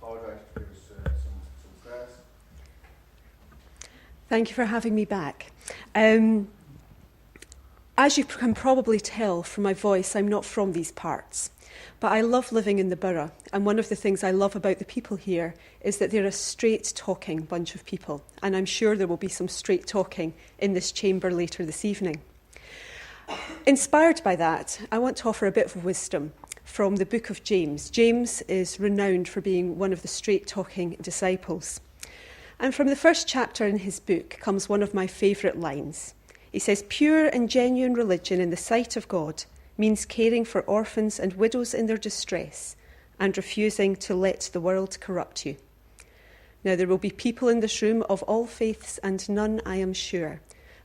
apologise to give us some prayers. Thank you for having me back. As you can probably tell from my voice, I'm not from these parts. But I love living in the Borough, and one of the things I love about the people here is that they're a straight-talking bunch of people, and I'm sure there will be some straight-talking in this chamber later this evening. Inspired by that, I want to offer a bit of wisdom from the book of James. James is renowned for being one of the straight-talking disciples. And from the first chapter in his book comes one of my favourite lines. He says, "Pure and genuine religion in the sight of God means caring for orphans and widows in their distress and refusing to let the world corrupt you." Now, there will be people in this room of all faiths and none, I am sure,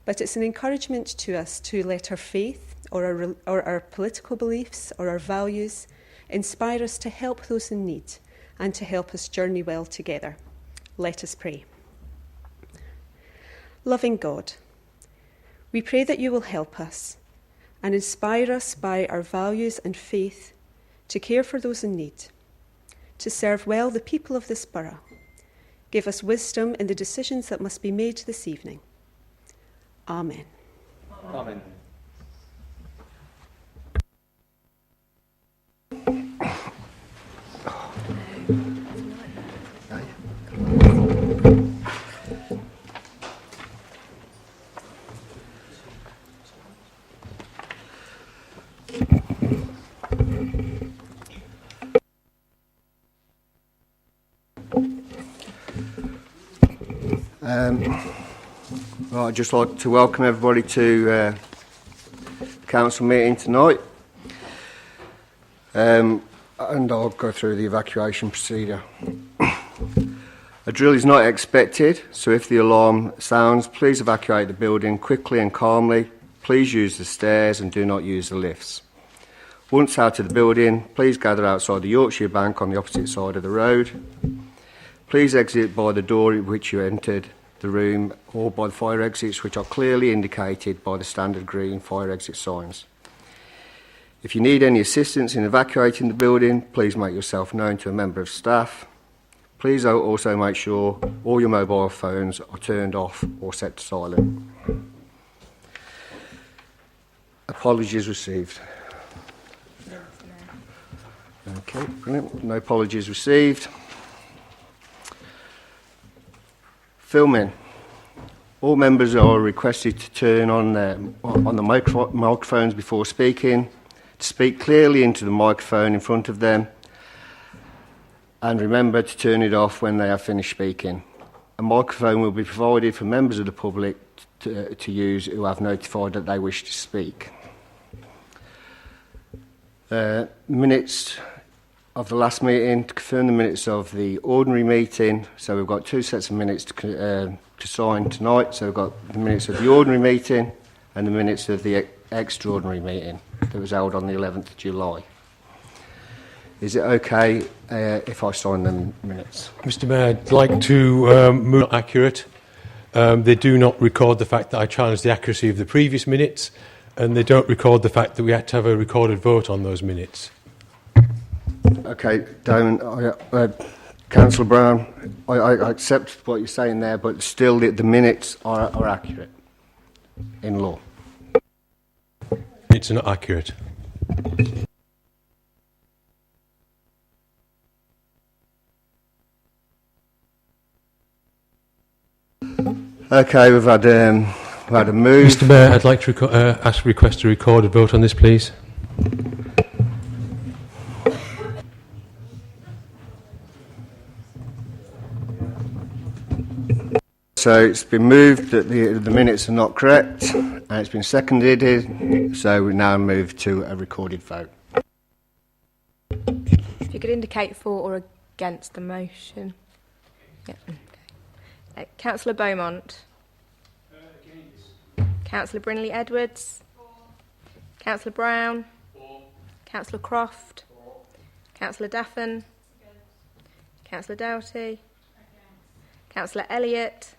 but it's an encouragement to us to let our faith or our political beliefs or our values inspire us to help those in need and to help us journey well together. Let us pray. Loving God, we pray that you will help us and inspire us by our values and faith to care for those in need, to serve well the people of this borough. Give us wisdom in the decisions that must be made this evening. Amen. Amen. Well, I'd just like to welcome everybody to the council meeting tonight, and I'll go through the evacuation procedure. A drill is not expected, so if the alarm sounds, please evacuate the building quickly and calmly. Please use the stairs and do not use the lifts. Once out of the building, please gather outside the Yorkshire Bank on the opposite side of the road. Please exit by the door in which you entered the room or by the fire exits, which are clearly indicated by the standard green fire exit signs. If you need any assistance in evacuating the building, please make yourself known to a member of staff. Please also make sure all your mobile phones are turned off or set to silent. Apologies received. Okay, brilliant. No apologies received. Filming. All members are requested to turn on the microphones before speaking, to speak clearly into the microphone in front of them, and remember to turn it off when they have finished speaking. A microphone will be provided for members of the public to use who have notified that they wish to speak. Minutes of the last meeting, to confirm the minutes of the ordinary meeting. So we've got two sets of minutes to sign tonight. So we've got the minutes of the ordinary meeting and the minutes of the extraordinary meeting that was held on the 11th of July. Is it okay if I sign them minutes? Mr. Mayor, I'd like to move accurate. They do not record the fact that I challenged the accuracy of the previous minutes, and they don't record the fact that we had to have a recorded vote on those minutes. Okay, Damon, Councillor Brown, I accept what you're saying there, but still the minutes are accurate in law. It's not accurate. Okay, we've had a move. Mr. Mayor, I'd like to request a recorded vote on this, please. So it's been moved that the minutes are not correct, and it's been seconded, so we now move to a recorded vote. If you could indicate for or against the motion. Yep. Okay. Councillor Beaumont. Against. Councillor Brinley Edwards. For. Councillor Brown. For. Councillor Croft. For. Councillor Daffin. Against. Councillor Doughty. Against. Councillor Elliott.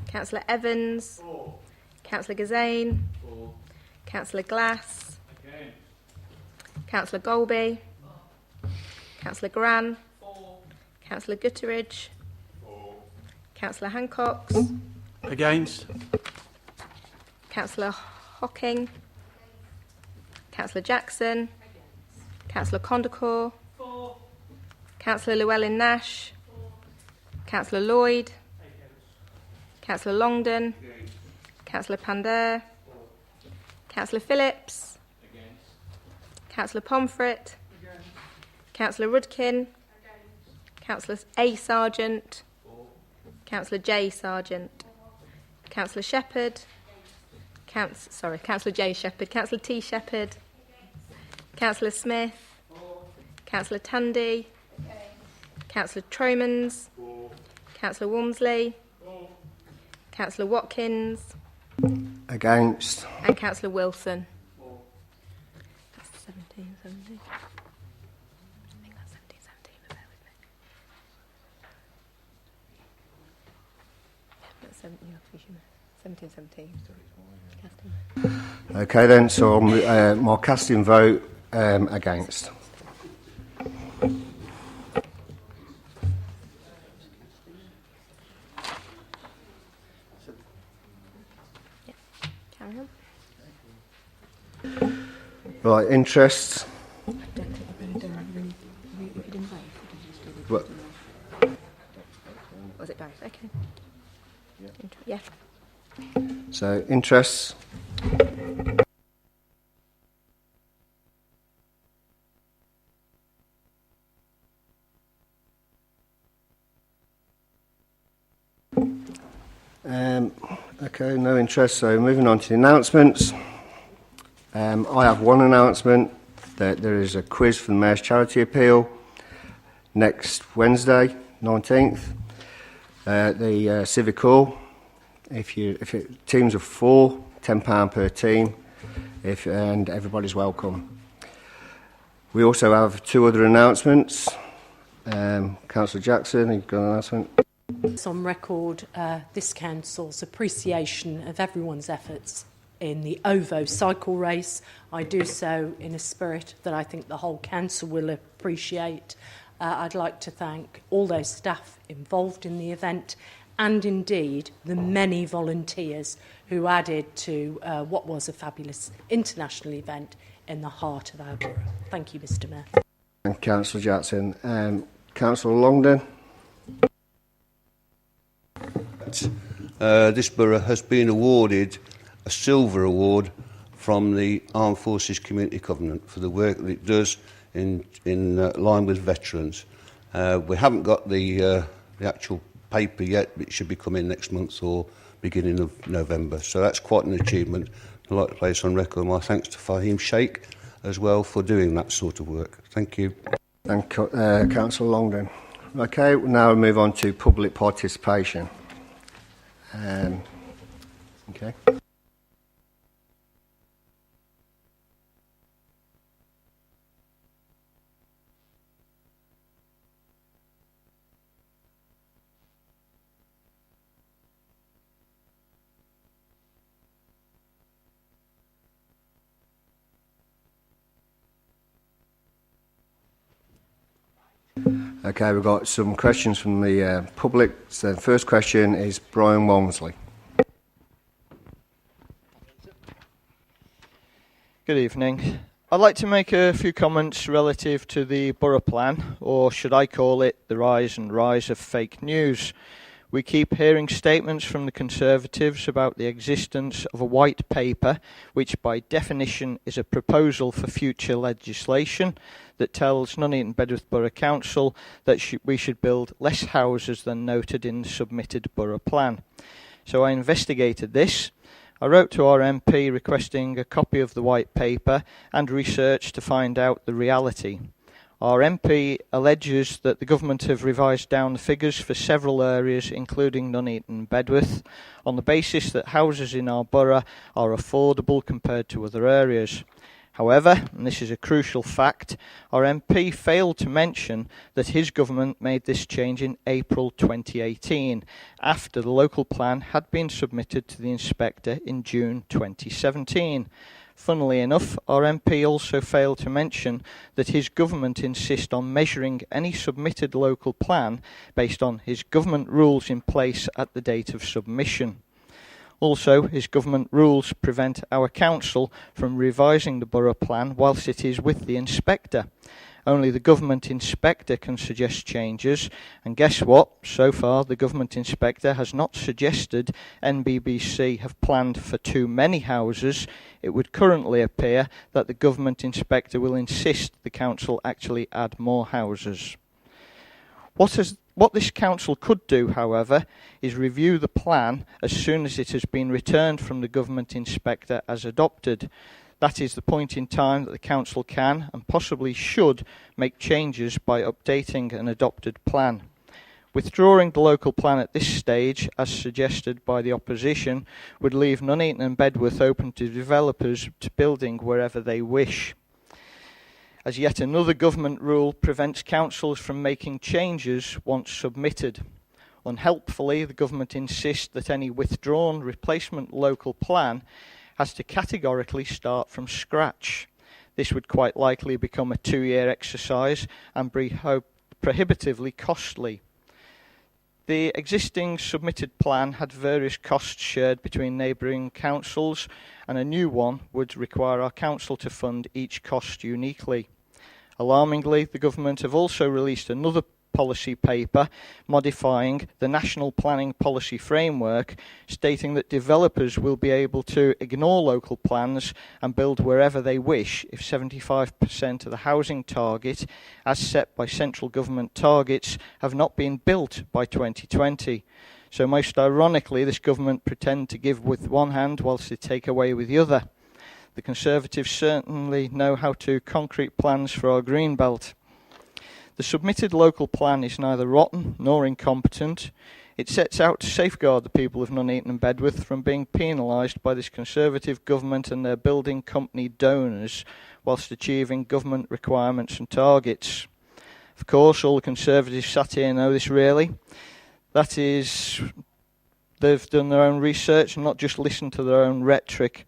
Councillor Evans. For. Councillor Gazane. For. Councillor Glass. Again. Councillor Golby. For. Councillor Gran. For. Councillor Gutteridge. Councillor Hancock. Against. Councillor Hocking. Councillor Jackson. Councillor Condacor. Councillor Llewellyn-Nash. Councillor Lloyd. Councillor Longdon. Councillor Pandare. Councillor Phillips. Councillor Pomfret. Councillor Rudkin. Councillor A. Sargent. Councillor J. Sargent. Councillor Shepherd. Councillor J. Shepherd. Councillor T. Shepherd. Councillor Smith. Councillor Tandy. Councillor Tromans. Councillor Walmsley. Councillor Watkins. Against. And Councillor Wilson. That's 17. I think that's 17, but bear with me. Yeah, that's 17. Casting. Okay then, so more casting vote against. Carry on. Right, interests. I don't think we're going to do if you didn't vote. What? Was it both? Okay. Yeah. So, interests. Okay, no interest. So, moving on to the announcements. I have one announcement that there is a quiz for the Mayor's Charity Appeal next Wednesday, 19th, at the Civic Hall. Teams of 4, £10 per team, and everybody's welcome. We also have 2 other announcements. Councillor Jackson, you've got an announcement. It's on record this council's appreciation of everyone's efforts in the OVO cycle race. I do so in a spirit that I think the whole council will appreciate. I'd like to thank all those staff involved in the event and indeed the many volunteers who added to what was a fabulous international event in the heart of our borough. Thank you, Mr Mayor. Thank you, Councillor Jackson. Councillor Longdon. This borough has been awarded a silver award from the Armed Forces Community Covenant for the work that it does in line with veterans. We haven't got the actual paper yet, but it should be coming next month or beginning of November. So that's quite an achievement. I'd like to place on record my thanks to Fahim Sheikh as well for doing that sort of work. Thank you. Thank you, Councillor Longdon. Okay, we'll now move on to public participation. Okay. Okay, we've got some questions from the public. So the first question is Brian Walmsley. Good evening. I'd like to make a few comments relative to the Borough Plan, or should I call it the rise of fake news. We keep hearing statements from the Conservatives about the existence of a white paper, which by definition is a proposal for future legislation that tells Nuneaton Bedworth Borough Council that we should build less houses than noted in the submitted Borough Plan. So I investigated this. I wrote to our MP requesting a copy of the white paper and researched to find out the reality. Our MP alleges that the government have revised down the figures for several areas, including Nuneaton Bedworth, on the basis that houses in our borough are affordable compared to other areas. However, and this is a crucial fact, our MP failed to mention that his government made this change in April 2018, after the local plan had been submitted to the inspector in June 2017. Funnily enough, our MP also failed to mention that his government insists on measuring any submitted local plan based on his government rules in place at the date of submission. Also, his government rules prevent our council from revising the borough plan whilst it is with the inspector. Only the government inspector can suggest changes, and guess what? So far, the government inspector has not suggested NBBC have planned for too many houses. It would currently appear that the government inspector will insist the council actually add more houses. What this council could do, however, is review the plan as soon as it has been returned from the government inspector as adopted. That is the point in time that the council can and possibly should make changes by updating an adopted plan. Withdrawing the local plan at this stage, as suggested by the opposition, would leave Nuneaton and Bedworth open to developers to building wherever they wish. As yet another government rule prevents councils from making changes once submitted. Unhelpfully, the government insists that any withdrawn replacement local plan has to categorically start from scratch. This would quite likely become a 2-year exercise and be prohibitively costly. The existing submitted plan had various costs shared between neighbouring councils, and a new one would require our council to fund each cost uniquely. Alarmingly, the government have also released another policy paper modifying the National Planning Policy Framework, stating that developers will be able to ignore local plans and build wherever they wish if 75% of the housing target, as set by central government targets, have not been built by 2020. So most ironically, this government pretend to give with one hand whilst they take away with the other. The Conservatives certainly know how to concrete plans for our green belt. The submitted local plan is neither rotten nor incompetent. It sets out to safeguard the people of Nuneaton and Bedworth from being penalised by this Conservative government and their building company donors whilst achieving government requirements and targets. Of course, all the Conservatives sat here know this really. That is, they've done their own research and not just listened to their own rhetoric.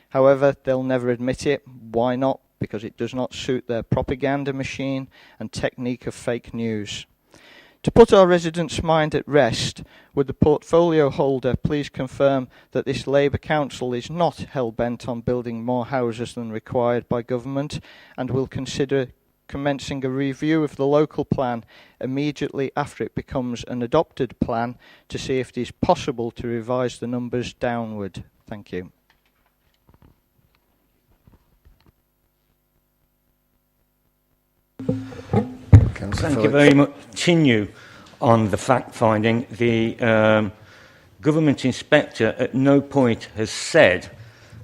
However, they'll never admit it. Why not? Because it does not suit their propaganda machine and technique of fake news. To put our residents' mind at rest, would the portfolio holder please confirm that this Labour Council is not hell-bent on building more houses than required by government and will consider commencing a review of the local plan immediately after it becomes an adopted plan to see if it is possible to revise the numbers downward. Thank you. Thank you very much. Continue on the fact-finding. The government inspector at no point has said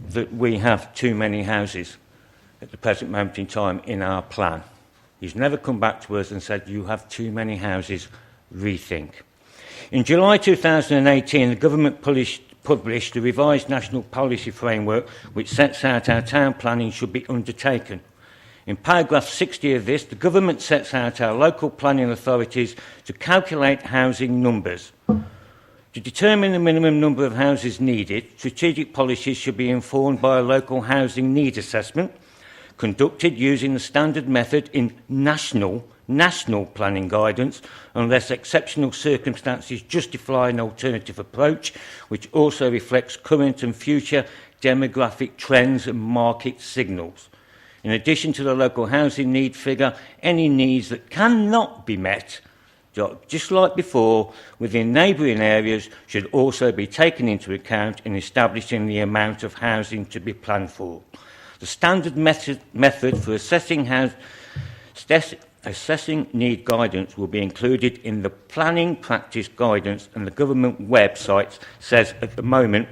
that we have too many houses at the present moment in time in our plan. He's never come back to us and said, you have too many houses, rethink. In July 2018, the government published the revised National Policy Framework, which sets out how town planning should be undertaken. In paragraph 60 of this, the government sets out our local planning authorities to calculate housing numbers. To determine the minimum number of houses needed, strategic policies should be informed by a local housing need assessment, conducted using the standard method in national planning guidance, unless exceptional circumstances justify an alternative approach, which also reflects current and future demographic trends and market signals. In addition to the local housing need figure, any needs that cannot be met, just like before, within neighbouring areas should also be taken into account in establishing the amount of housing to be planned for. The standard method for assessing need guidance will be included in the planning practice guidance, and the government website says at the moment,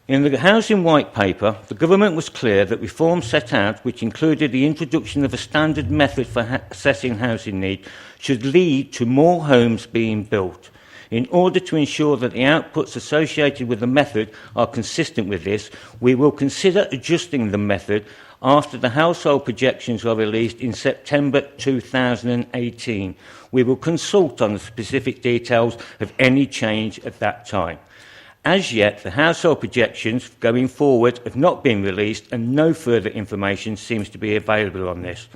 in the Housing White Paper, the government was clear that reforms set out, which included the introduction of a standard method for assessing housing need, should lead to more homes being built. In order to ensure that the outputs associated with the method are consistent with this, we will consider adjusting the method after the household projections are released in September 2018. We will consult on the specific details of any change at that time. As yet, the household projections going forward have not been released and no further information seems to be available on this.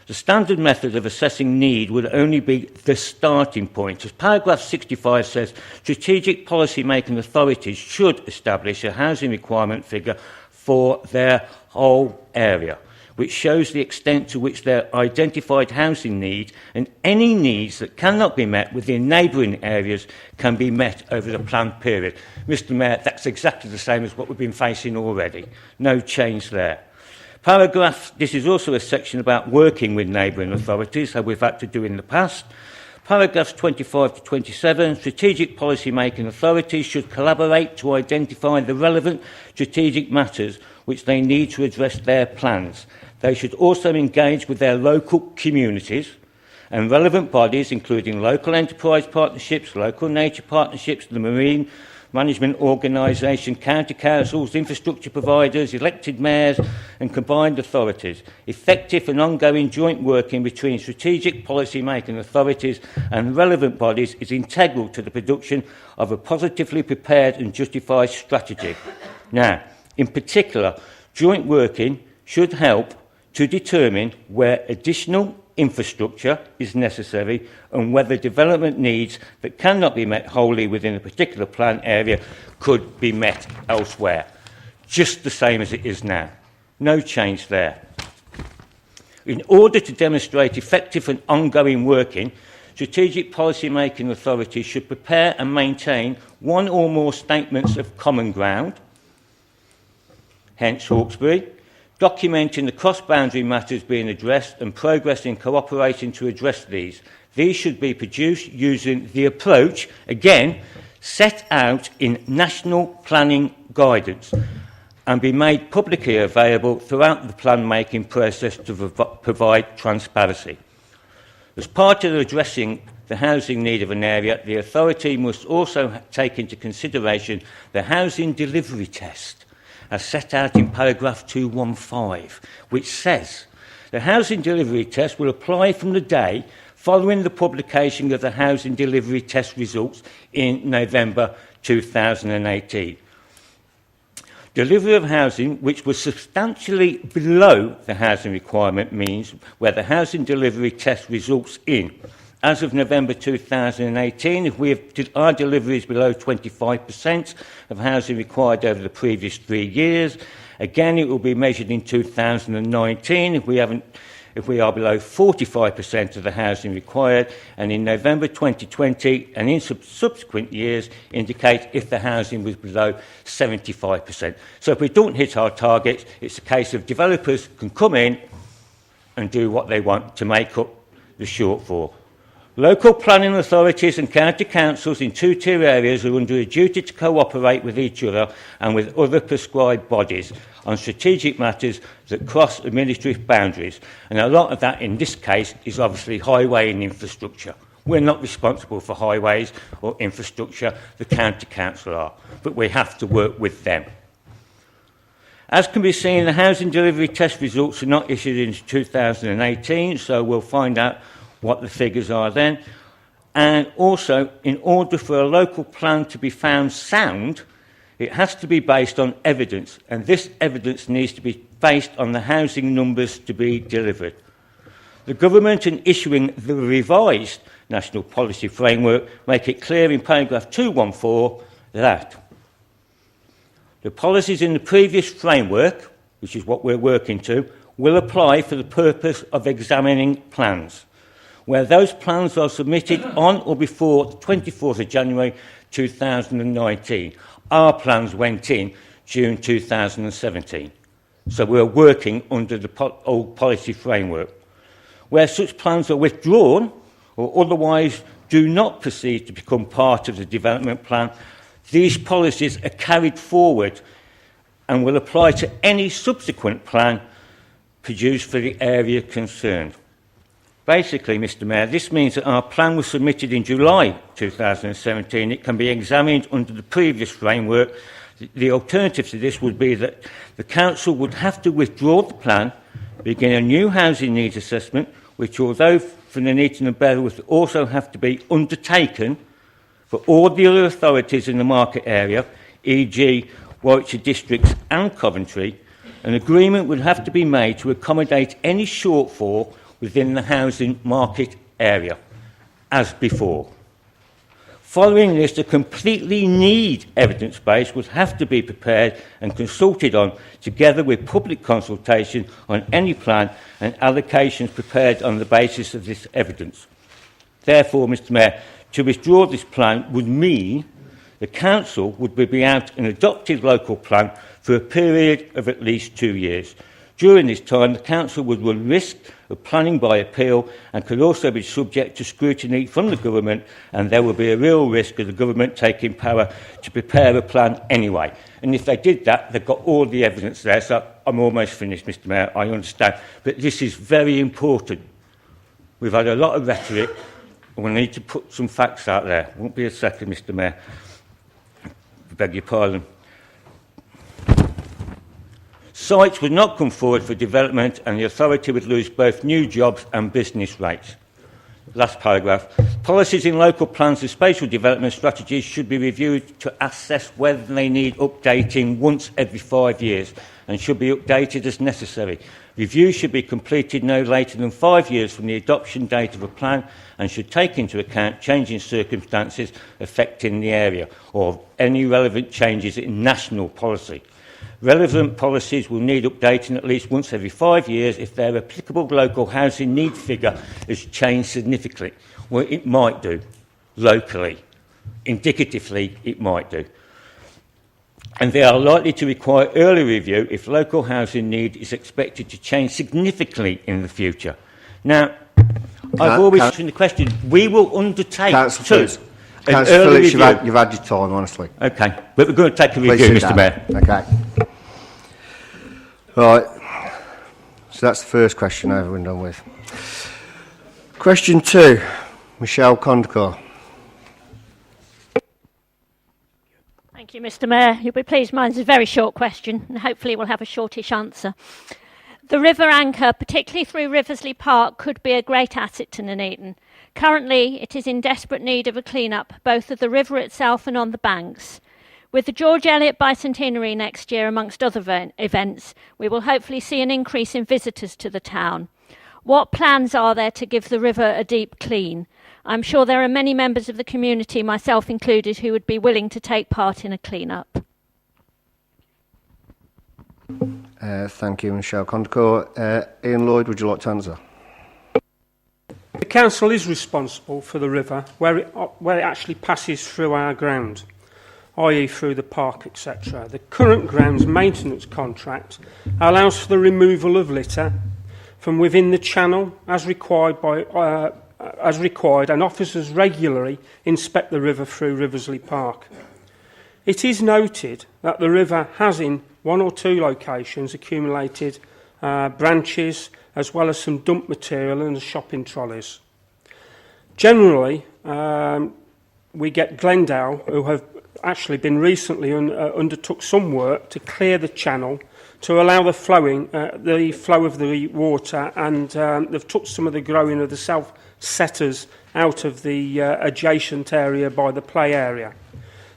The standard method of assessing need would only be the starting point. As paragraph 65 says, strategic policy-making authorities should establish a housing requirement figure for their whole area, which shows the extent to which their identified housing need and any needs that cannot be met within neighbouring areas can be met over the planned period. Mr Mayor, that's exactly the same as what we've been facing already. No change there. This is also a section about working with neighbouring authorities, as we've had to do in the past. Paragraphs 25 to 27, strategic policy-making authorities should collaborate to identify the relevant strategic matters which they need to address their plans. They should also engage with their local communities and relevant bodies, including local enterprise partnerships, local nature partnerships, the marine management organisation, county councils, infrastructure providers, elected mayors and combined authorities. Effective and ongoing joint working between strategic policy-making authorities and relevant bodies is integral to the production of a positively prepared and justified strategy. Now, in particular, joint working should help to determine where additional infrastructure is necessary and whether development needs that cannot be met wholly within a particular plan area could be met elsewhere. Just the same as it is now. No change there. In order to demonstrate effective and ongoing working, strategic policy-making authorities should prepare and maintain one or more statements of common ground, hence Hawkesbury, documenting the cross-boundary matters being addressed and progress in cooperating to address these. These should be produced using the approach, again, set out in national planning guidance and be made publicly available throughout the plan-making process to provide transparency. As part of addressing the housing need of an area, the authority must also take into consideration the housing delivery test, as set out in paragraph 215, which says the housing delivery test will apply from the day following the publication of the housing delivery test results in November 2018. Delivery of housing which was substantially below the housing requirement means where the housing delivery test results in. As of November 2018, if our delivery is below 25% of housing required over the previous 3 years, again it will be measured in 2019 if we are below 45% of the housing required, and in November 2020 and in subsequent years indicate if the housing was below 75%. So if we don't hit our targets, it's a case of developers can come in and do what they want to make up the shortfall. Local planning authorities and county councils in two-tier areas are under a duty to cooperate with each other and with other prescribed bodies on strategic matters that cross administrative boundaries. And a lot of that, in this case, is obviously highway and infrastructure. We're not responsible for highways or infrastructure, the county council are, but we have to work with them. As can be seen, the housing delivery test results are not issued in 2018, so we'll find out what the figures are then. And also, in order for a local plan to be found sound, it has to be based on evidence, and this evidence needs to be based on the housing numbers to be delivered. The government, in issuing the revised National Policy Framework, make it clear in paragraph 214 that the policies in the previous framework, which is what we're working to, will apply for the purpose of examining plans, where those plans are submitted on or before the 24th of January 2019. Our plans went in June 2017. So we're working under the old policy framework. Where such plans are withdrawn or otherwise do not proceed to become part of the development plan, these policies are carried forward and will apply to any subsequent plan produced for the area concerned. Basically, Mr Mayor, this means that our plan was submitted in July 2017. It can be examined under the previous framework. The alternative to this would be that the Council would have to withdraw the plan, begin a new housing needs assessment, which, although for Nuneaton and Bedworth, also have to be undertaken For all the other authorities in the market area, e.g. Warwickshire Districts and Coventry, an agreement would have to be made to accommodate any shortfall within the housing market area, as before. Following this, a completely need evidence base would have to be prepared and consulted on, together with public consultation on any plan and allocations prepared on the basis of this evidence. Therefore, Mr Mayor, to withdraw this plan would mean the Council would be out an adopted local plan for a period of at least 2 years. During this time, the Council would run risk of planning by appeal and could also be subject to scrutiny from the Government, and there would be a real risk of the Government taking power to prepare a plan anyway. And if they did that, they've got all the evidence there. So I'm almost finished, Mr Mayor, I understand. But this is very important. We've had a lot of rhetoric, and we need to put some facts out there. Won't be a second, Mr Mayor. I beg your pardon. Sites would not come forward for development and the authority would lose both new jobs and business rates. Last paragraph. Policies in local plans and spatial development strategies should be reviewed to assess whether they need updating once every 5 years and should be updated as necessary. Reviews should be completed no later than 5 years from the adoption date of a plan and should take into account changing circumstances affecting the area or any relevant changes in national policy. Relevant policies will need updating at least once every 5 years if their applicable local housing need figure has changed significantly. Well, it might do, locally. Indicatively, it might do. And they are likely to require early review if local housing need is expected to change significantly in the future. Now, I've always answered the question. We will undertake Councillor Phillips, you've had your time, honestly. Okay, but we're going to take a review, Mr Mayor. Okay. Right. So that's the first question over and done with. Question 2, Michelle Condacor. Thank you, Mr Mayor. You'll be pleased mine's a very short question and hopefully we'll have a shortish answer. The river anchor, particularly through Riversley Park, could be a great asset to Nuneaton. Currently, it is in desperate need of a clean-up, both of the river itself and on the banks. With the George Eliot Bicentenary next year, amongst other events, we will hopefully see an increase in visitors to the town. What plans are there to give the river a deep clean? I'm sure there are many members of the community, myself included, who would be willing to take part in a clean-up. Thank you, Michelle Condacor. Ian Lloyd, would you like to answer? The council is responsible for the river where it actually passes through our ground, i.e. through the park, etc. The current grounds maintenance contract allows for the removal of litter from within the channel as required and officers regularly inspect the river through Riversley Park. It is noted that the river has in 1 or 2 locations accumulated branches as well as some dump material and shopping trolleys. Generally, we get Glendale, who have actually been recently undertook some work to clear the channel to allow the flow of the water, and they've took some of the growing of the self-setters out of the adjacent area by the play area.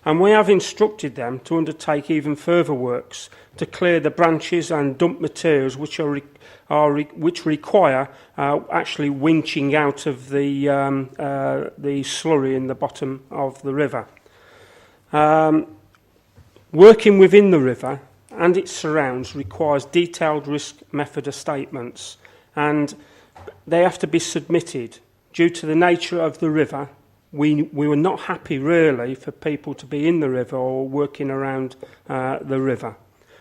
And we have instructed them to undertake even further works to clear the branches and dump materials which require actually winching out of the slurry in the bottom of the river. Working within the river and its surrounds requires detailed risk method statements, and they have to be submitted. Due to the nature of the river, we were not happy really for people to be in the river or working around the river.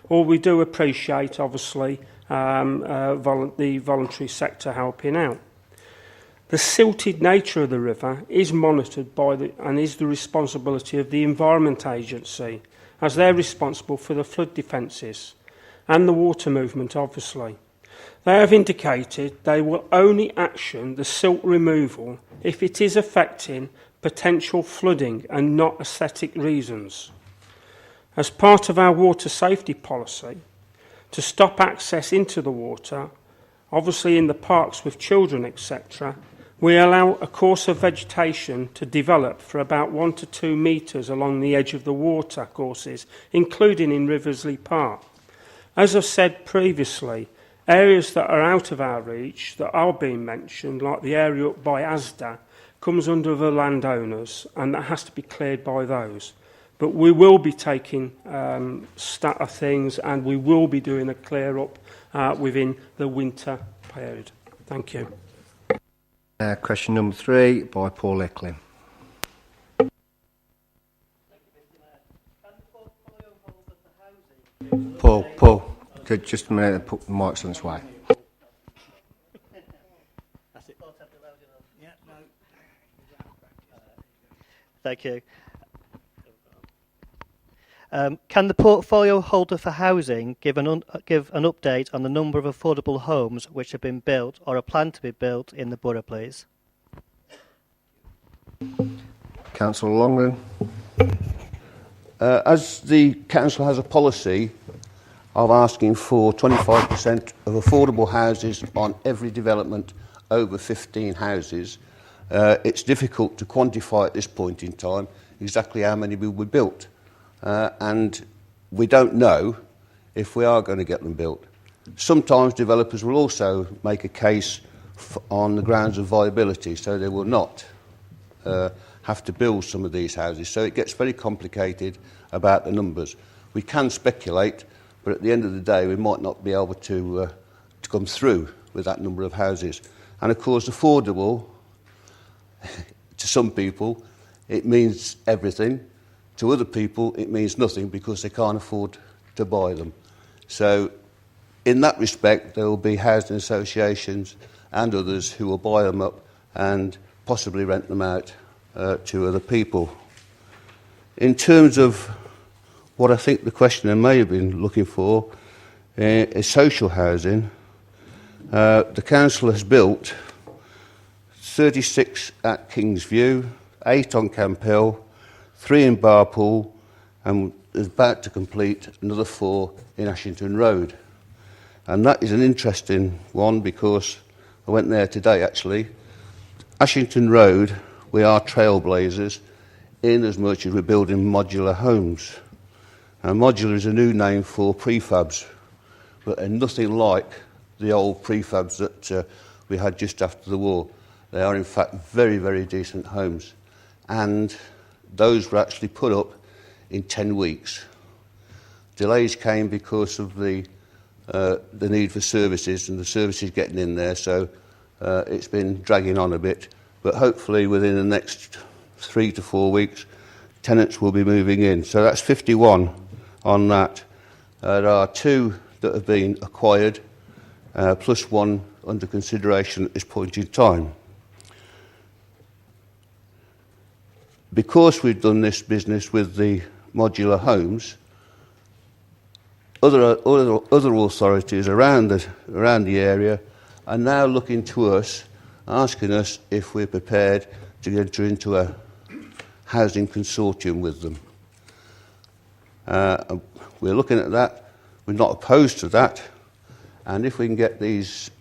Or we do appreciate, obviously, the voluntary sector helping out. The silted nature of the river is monitored and is the responsibility of the Environment Agency, as they're responsible for the flood defences and the water movement, obviously. They have indicated they will only action the silt removal if it is affecting potential flooding and not aesthetic reasons. As part of our water safety policy, to stop access into the water, obviously in the parks with children, etc., We allow a course of vegetation to develop for about 1 to 2 metres along the edge of the water courses, including in Riversley Park. As I've said previously, areas that are out of our reach, that are being mentioned, like the area up by Asda, comes under the landowners, and that has to be cleared by those. But we will be taking stat of things, and we will be doing a clear up within the winter period. Thank you. Question number 3 by Paul Ecklin. Paul, could just a minute, put the mics on its way. Thank you. Can the portfolio holder for housing give an update on the number of affordable homes which have been built or are planned to be built in the borough, please? Councillor Longden. As the council has a policy of asking for 25% of affordable houses on every development over 15 houses, it's difficult to quantify at this point in time exactly how many will be built. And we don't know if we are going to get them built. Sometimes developers will also make a case on the grounds of viability, so they will not have to build some of these houses. So it gets very complicated about the numbers. We can speculate, but at the end of the day, we might not be able to come through with that number of houses. And of course, affordable, to some people, it means everything. To other people, it means nothing because they can't afford to buy them. So in that respect, there will be housing associations and others who will buy them up and possibly rent them out to other people. In terms of what I think the questioner may have been looking for is social housing. The council has built 36 at Kingsview, 8 on Camp Hill, 3 in Barpool, and is about to complete another 4 in Ashington Road. And that is an interesting one because I went there today actually. Ashington Road, we are trailblazers in as much as we're building modular homes. And modular is a new name for prefabs, but they're nothing like the old prefabs that we had just after the war. They are in fact very, very decent homes. And those were actually put up in 10 weeks. Delays came because of the need for services and the services getting in there, so it's been dragging on a bit. But hopefully within the next 3 to 4 weeks, tenants will be moving in. So that's 51 on that. There are 2 that have been acquired, plus 1 under consideration at this point in time. Because we've done this business with the modular homes, other authorities around the area are now looking to us, asking us if we're prepared to enter into a housing consortium with them. We're looking at that. We're not opposed to that. And if we can get these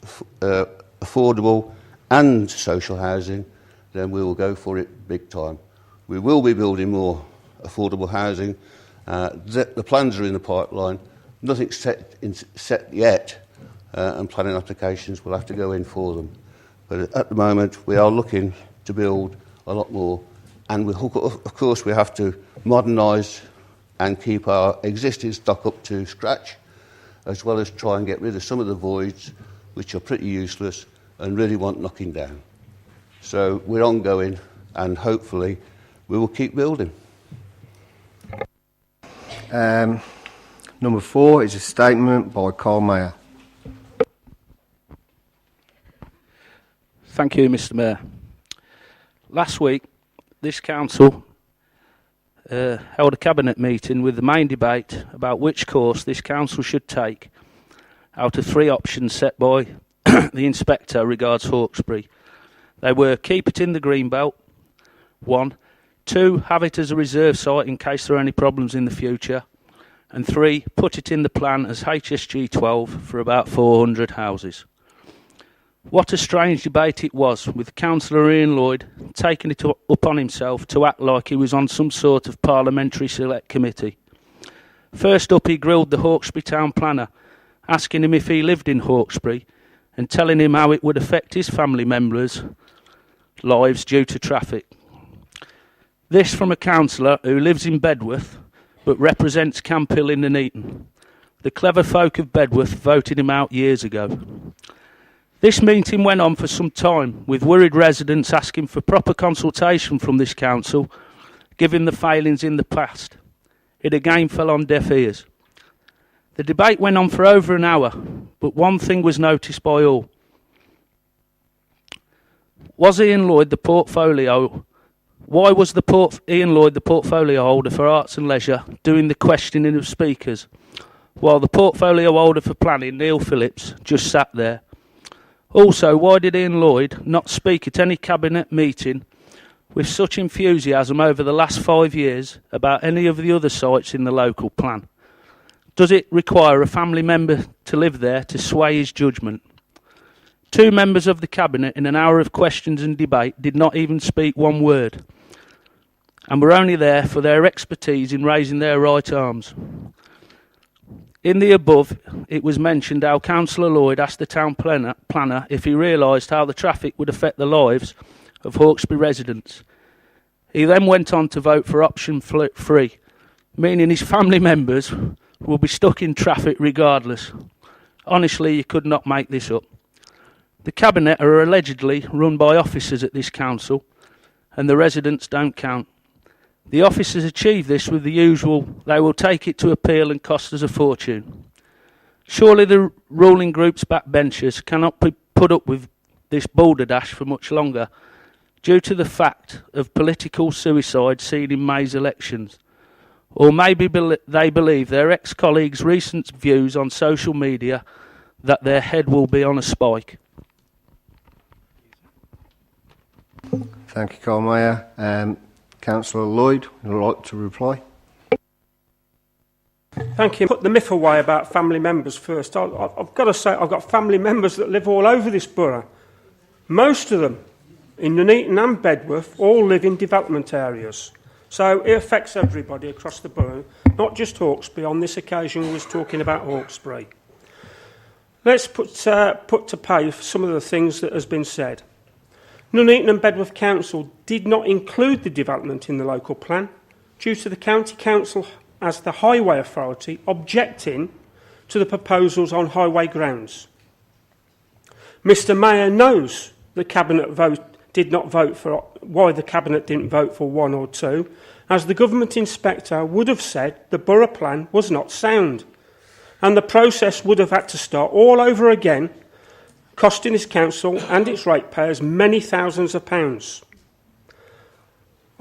affordable and social housing, then we will go for it big time. We will be building more affordable housing. The plans are in the pipeline. Nothing's set yet, and planning applications will have to go in for them. But at the moment, we are looking to build a lot more. And of course, we have to modernise and keep our existing stock up to scratch, as well as try and get rid of some of the voids, which are pretty useless and really want knocking down. So we're ongoing, and hopefully we will keep building. Number 4 is a statement by Carl Mayer. Thank you, Mr. Mayor. Last week, this council held a cabinet meeting with the main debate about which course this council should take out of 3 options set by the inspector regards Hawkesbury. They were keep it in the green belt, 1, 2, have it as a reserve site in case there are any problems in the future, and 3, put it in the plan as HSG 12 for about 400 houses. What a strange debate it was, with Councillor Ian Lloyd taking it upon himself to act like he was on some sort of parliamentary select committee. First up, he grilled the Hawkesbury town planner, asking him if he lived in Hawkesbury and telling him how it would affect his family members' lives due to traffic. This from a councillor who lives in Bedworth but represents Camp Hill in Nuneaton. The clever folk of Bedworth voted him out years ago. This meeting went on for some time, with worried residents asking for proper consultation from this council, given the failings in the past. It again fell on deaf ears. The debate went on for over an hour, but one thing was noticed by all. Was Ian Lloyd the portfolio? Why was Ian Lloyd the portfolio holder for Arts and Leisure doing the questioning of speakers, while the portfolio holder for Planning, Neil Phillips, just sat there? Also, why did Ian Lloyd not speak at any cabinet meeting with such enthusiasm over the last 5 years about any of the other sites in the local plan? Does it require a family member to live there to sway his judgment? 2 members of the cabinet in an hour of questions and debate did not even speak one word, and were only there for their expertise in raising their right arms. In the above, it was mentioned how Councillor Lloyd asked the town planner if he realised how the traffic would affect the lives of Hawkesbury residents. He then went on to vote for option 3, meaning his family members will be stuck in traffic regardless. Honestly, you could not make this up. The cabinet are allegedly run by officers at this council, and the residents don't count. The officers achieve this with the usual, they will take it to appeal and cost us a fortune. Surely the ruling group's backbenchers cannot put up with this balderdash for much longer, due to the fact of political suicide seen in May's elections. Or maybe they believe their ex-colleagues' recent views on social media that their head will be on a spike. Thank you, Carl Mayer. Councillor Lloyd, would you like to reply? Thank you. Put the myth away about family members first. I've got to say, I've got family members that live all over this borough. Most of them, in Nuneaton and Bedworth, all live in development areas. So it affects everybody across the borough, not just Hawkesbury. On this occasion, we was talking about Hawkesbury. Let's put to pay some of the things that has been said. Nuneaton and Bedworth Council did not include the development in the local plan due to the County Council as the highway authority objecting to the proposals on highway grounds. Mr Mayor knows the Cabinet did not vote for why the Cabinet didn't vote for 1 or 2, as the Government Inspector would have said the borough plan was not sound, and the process would have had to start all over again, costing this council and its ratepayers many thousands of pounds.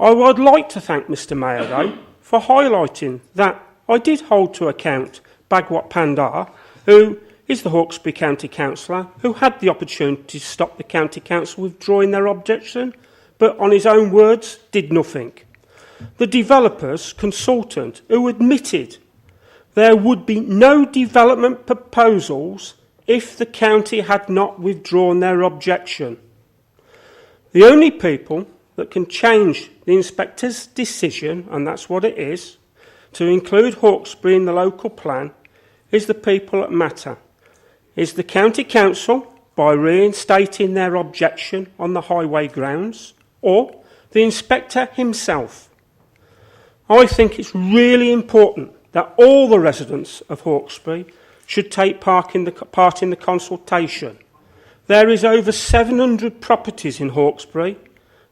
I would like to thank Mr Mayor, though, for highlighting that I did hold to account Bagwat Pandar, who is the Hawkesbury County Councillor, who had the opportunity to stop the County Council withdrawing their objection, but on his own words, did nothing. The developer's consultant, who admitted there would be no development proposals if the county had not withdrawn their objection. The only people that can change the inspector's decision, and that's what it is, to include Hawkesbury in the local plan, is the people that matter. Is the county council, by reinstating their objection on the highway grounds, or the inspector himself. I think it's really important that all the residents of Hawkesbury should take part in the consultation. There is over 700 properties in Hawkesbury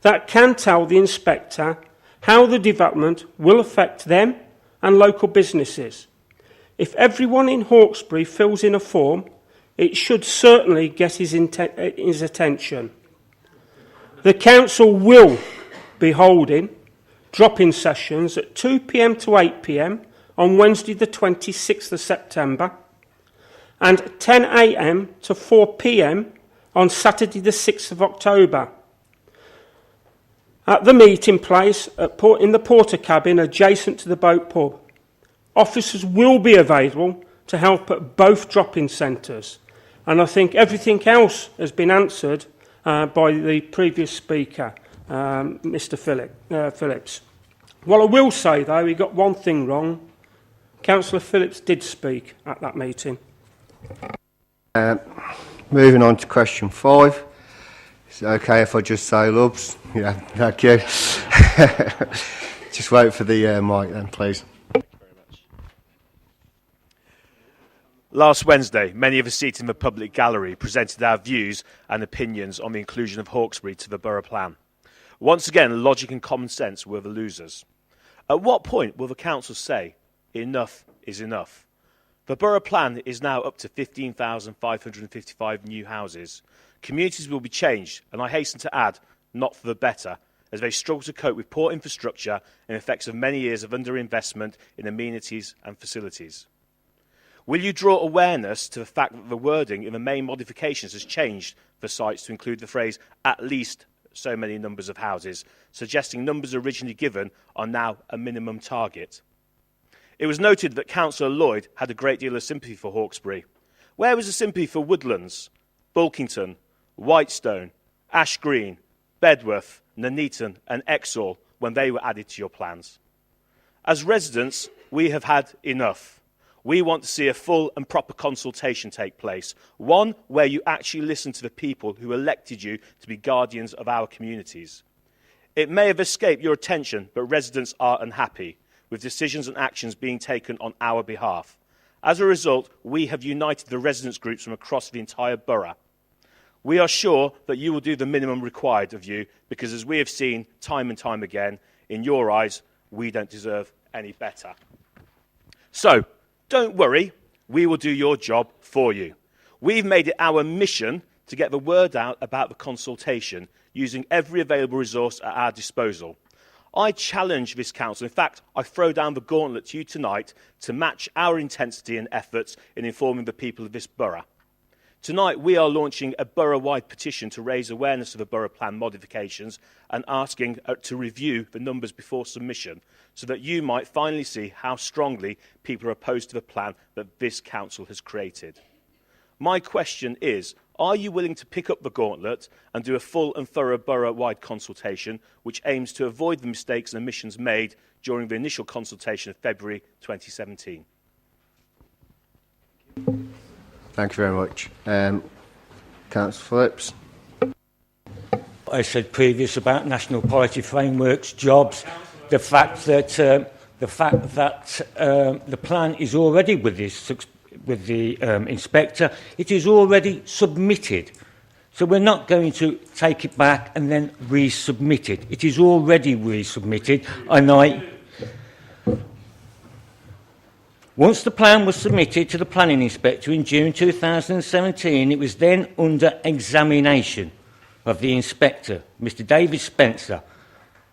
that can tell the inspector how the development will affect them and local businesses. If everyone in Hawkesbury fills in a form, it should certainly get his attention. The council will be holding drop-in sessions at 2 p.m. to 8 p.m. on Wednesday the 26th of September, and 10 a.m. to 4 p.m. on Saturday the 6th of October. At the meeting place in the porter cabin adjacent to the boat pub, officers will be available to help at both drop-in centres, And I think everything else has been answered by the previous speaker, Mr. Phillips. What I will say, though, he got one thing wrong. Councillor Phillips did speak at that meeting. Moving on to question 5. Is it okay if I just say Lubs? Yeah, thank you. Just wait for the mic then, please. Last Wednesday, many of us seated in the public gallery presented our views and opinions on the inclusion of Hawkesbury to the borough plan. Once again, logic and common sense were the losers. At what point will the council say, enough is enough? The borough plan is now up to 15,555 new houses. Communities will be changed, and I hasten to add, not for the better, as they struggle to cope with poor infrastructure and effects of many years of underinvestment in amenities and facilities. Will you draw awareness to the fact that the wording in the main modifications has changed for sites to include the phrase at least so many numbers of houses, suggesting numbers originally given are now a minimum target? It was noted that Councillor Lloyd had a great deal of sympathy for Hawkesbury. Where was the sympathy for Woodlands, Bulkington, Whitestone, Ash Green, Bedworth, Nuneaton and Exhall when they were added to your plans? As residents, we have had enough. We want to see a full and proper consultation take place, one where you actually listen to the people who elected you to be guardians of our communities. It may have escaped your attention, but residents are unhappy with decisions and actions being taken on our behalf. As a result, we have united the residents' groups from across the entire borough. We are sure that you will do the minimum required of you, because as we have seen time and time again, in your eyes, we don't deserve any better. So, don't worry, we will do your job for you. We've made it our mission to get the word out about the consultation, using every available resource at our disposal. I challenge this council, in fact, I throw down the gauntlet to you tonight to match our intensity and efforts in informing the people of this borough. Tonight we are launching a borough-wide petition to raise awareness of the borough plan modifications and asking to review the numbers before submission, so that you might finally see how strongly people are opposed to the plan that this council has created. My question is, are you willing to pick up the gauntlet and do a full and thorough borough-wide consultation which aims to avoid the mistakes and omissions made during the initial consultation of February 2017? Thank you very much. Councillor Phillips. I said previous about national policy frameworks, jobs, the fact that the plan is already with the inspector. It is already submitted. So we're not going to take it back and then resubmit it. It is already resubmitted. And once the plan was submitted to the planning inspector in June 2017, it was then under examination of the inspector, Mr. David Spencer.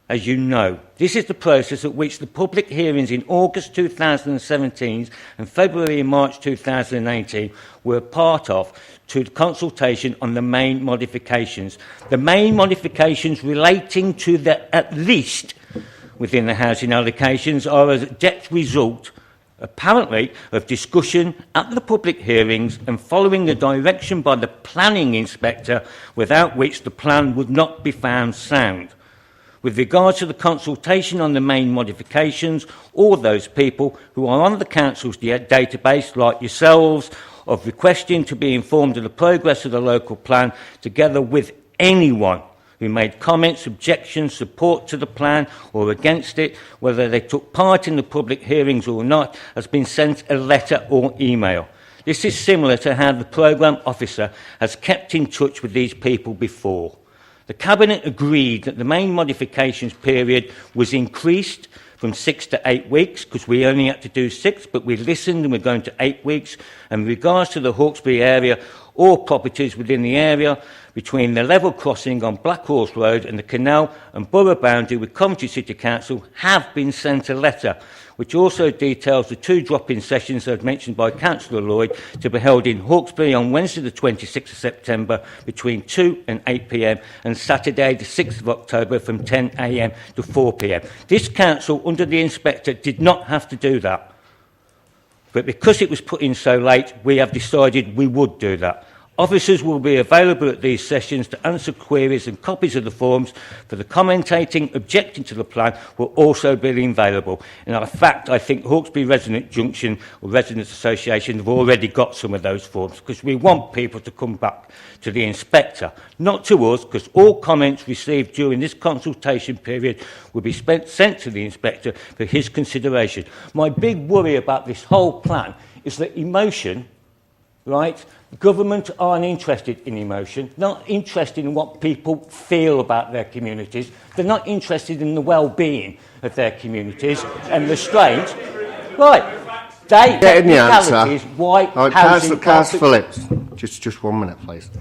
As you know, this is the process at which the public hearings in August 2017 and February and March 2018 were part of, to the consultation on the main modifications. The main modifications relating to the at least within the housing allocations are a direct result, apparently, of discussion at the public hearings and following the direction by the planning inspector, without which the plan would not be found sound. With regard to the consultation on the main modifications, all those people who are on the council's database, like yourselves, of requesting to be informed of the progress of the local plan, together with anyone who made comments, objections, support to the plan or against it, whether they took part in the public hearings or not, has been sent a letter or email. This is similar to how the programme officer has kept in touch with these people before. The Cabinet agreed that the main modifications period was increased from 6 to 8 weeks, because we only had to do 6, but we listened and we're going to 8 weeks. And with regards to the Hawkesbury area, all properties within the area between the level crossing on Black Horse Road and the canal and borough boundary with Coventry City Council have been sent a letter, which also details the 2 drop-in sessions as mentioned by Councillor Lloyd to be held in Hawkesbury on Wednesday the 26th of September between 2 and 8 p.m. and Saturday the 6th of October from 10 a.m. to 4 p.m. This council, under the inspector, did not have to do that. But because it was put in so late, we have decided we would do that. Officers will be available at these sessions to answer queries, and copies of the forms for the commentating, objecting to the plan will also be available. In fact, I think Hawkesbury Resident Junction or Residents Association have already got some of those forms, because we want people to come back to the inspector, not to us, because all comments received during this consultation period will be sent to the inspector for his consideration. My big worry about this whole plan is that emotion, right? Government aren't interested in emotion, not interested in what people feel about their communities. They're not interested in the well-being of their communities and restraint. Right. They getting the answer. Why Councillor Phillips, just 1 minute, please.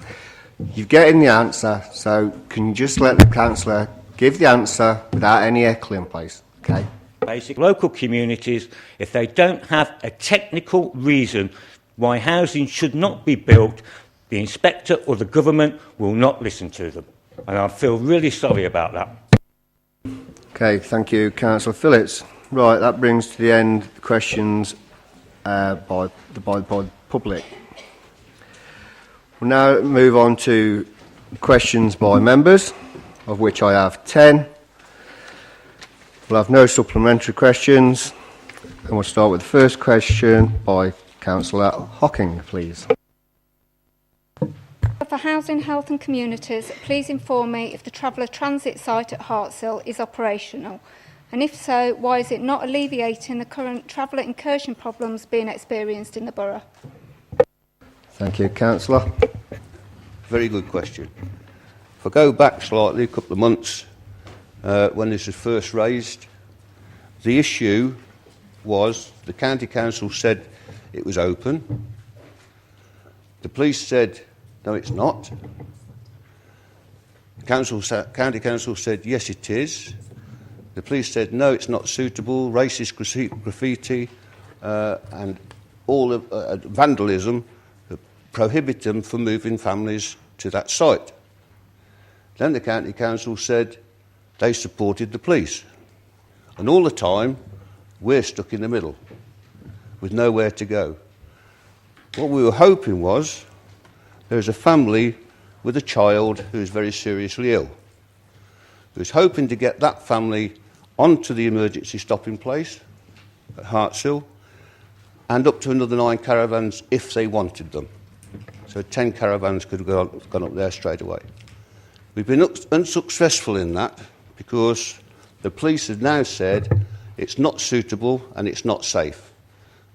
You're getting the answer, so can you just let the councillor give the answer without any heckling, please? Okay. Basic local communities, if they don't have a technical reason why housing should not be built, the inspector or the government will not listen to them. And I feel really sorry about that. Okay, thank you, Councillor Phillips. Right, that brings to the end the questions by the public. We'll now move on to questions by members, of which I have 10. We'll have no supplementary questions, and we'll start with the first question by Councillor Hocking, please. For Housing, Health and Communities, please inform me if the Traveller Transit site at Hartshill is operational, and if so, why is it not alleviating the current traveller incursion problems being experienced in the borough? Thank you, Councillor. Very good question. If I go back slightly, a couple of months, when this was first raised, the issue was the County Council said it was open. The police said, no, it's not. The County Council said, yes, it is. The police said, no, it's not suitable. Racist graffiti and all of vandalism prohibit them from moving families to that site. Then the County Council said they supported the police. And all the time, we're stuck in the middle with nowhere to go. What we were hoping was there's a family with a child who's very seriously ill. We was hoping to get that family onto the emergency stopping place at Hartshill and up to another 9 caravans if they wanted them. So 10 caravans could have gone up there straight away. We've been unsuccessful in that because the police have now said it's not suitable and it's not safe.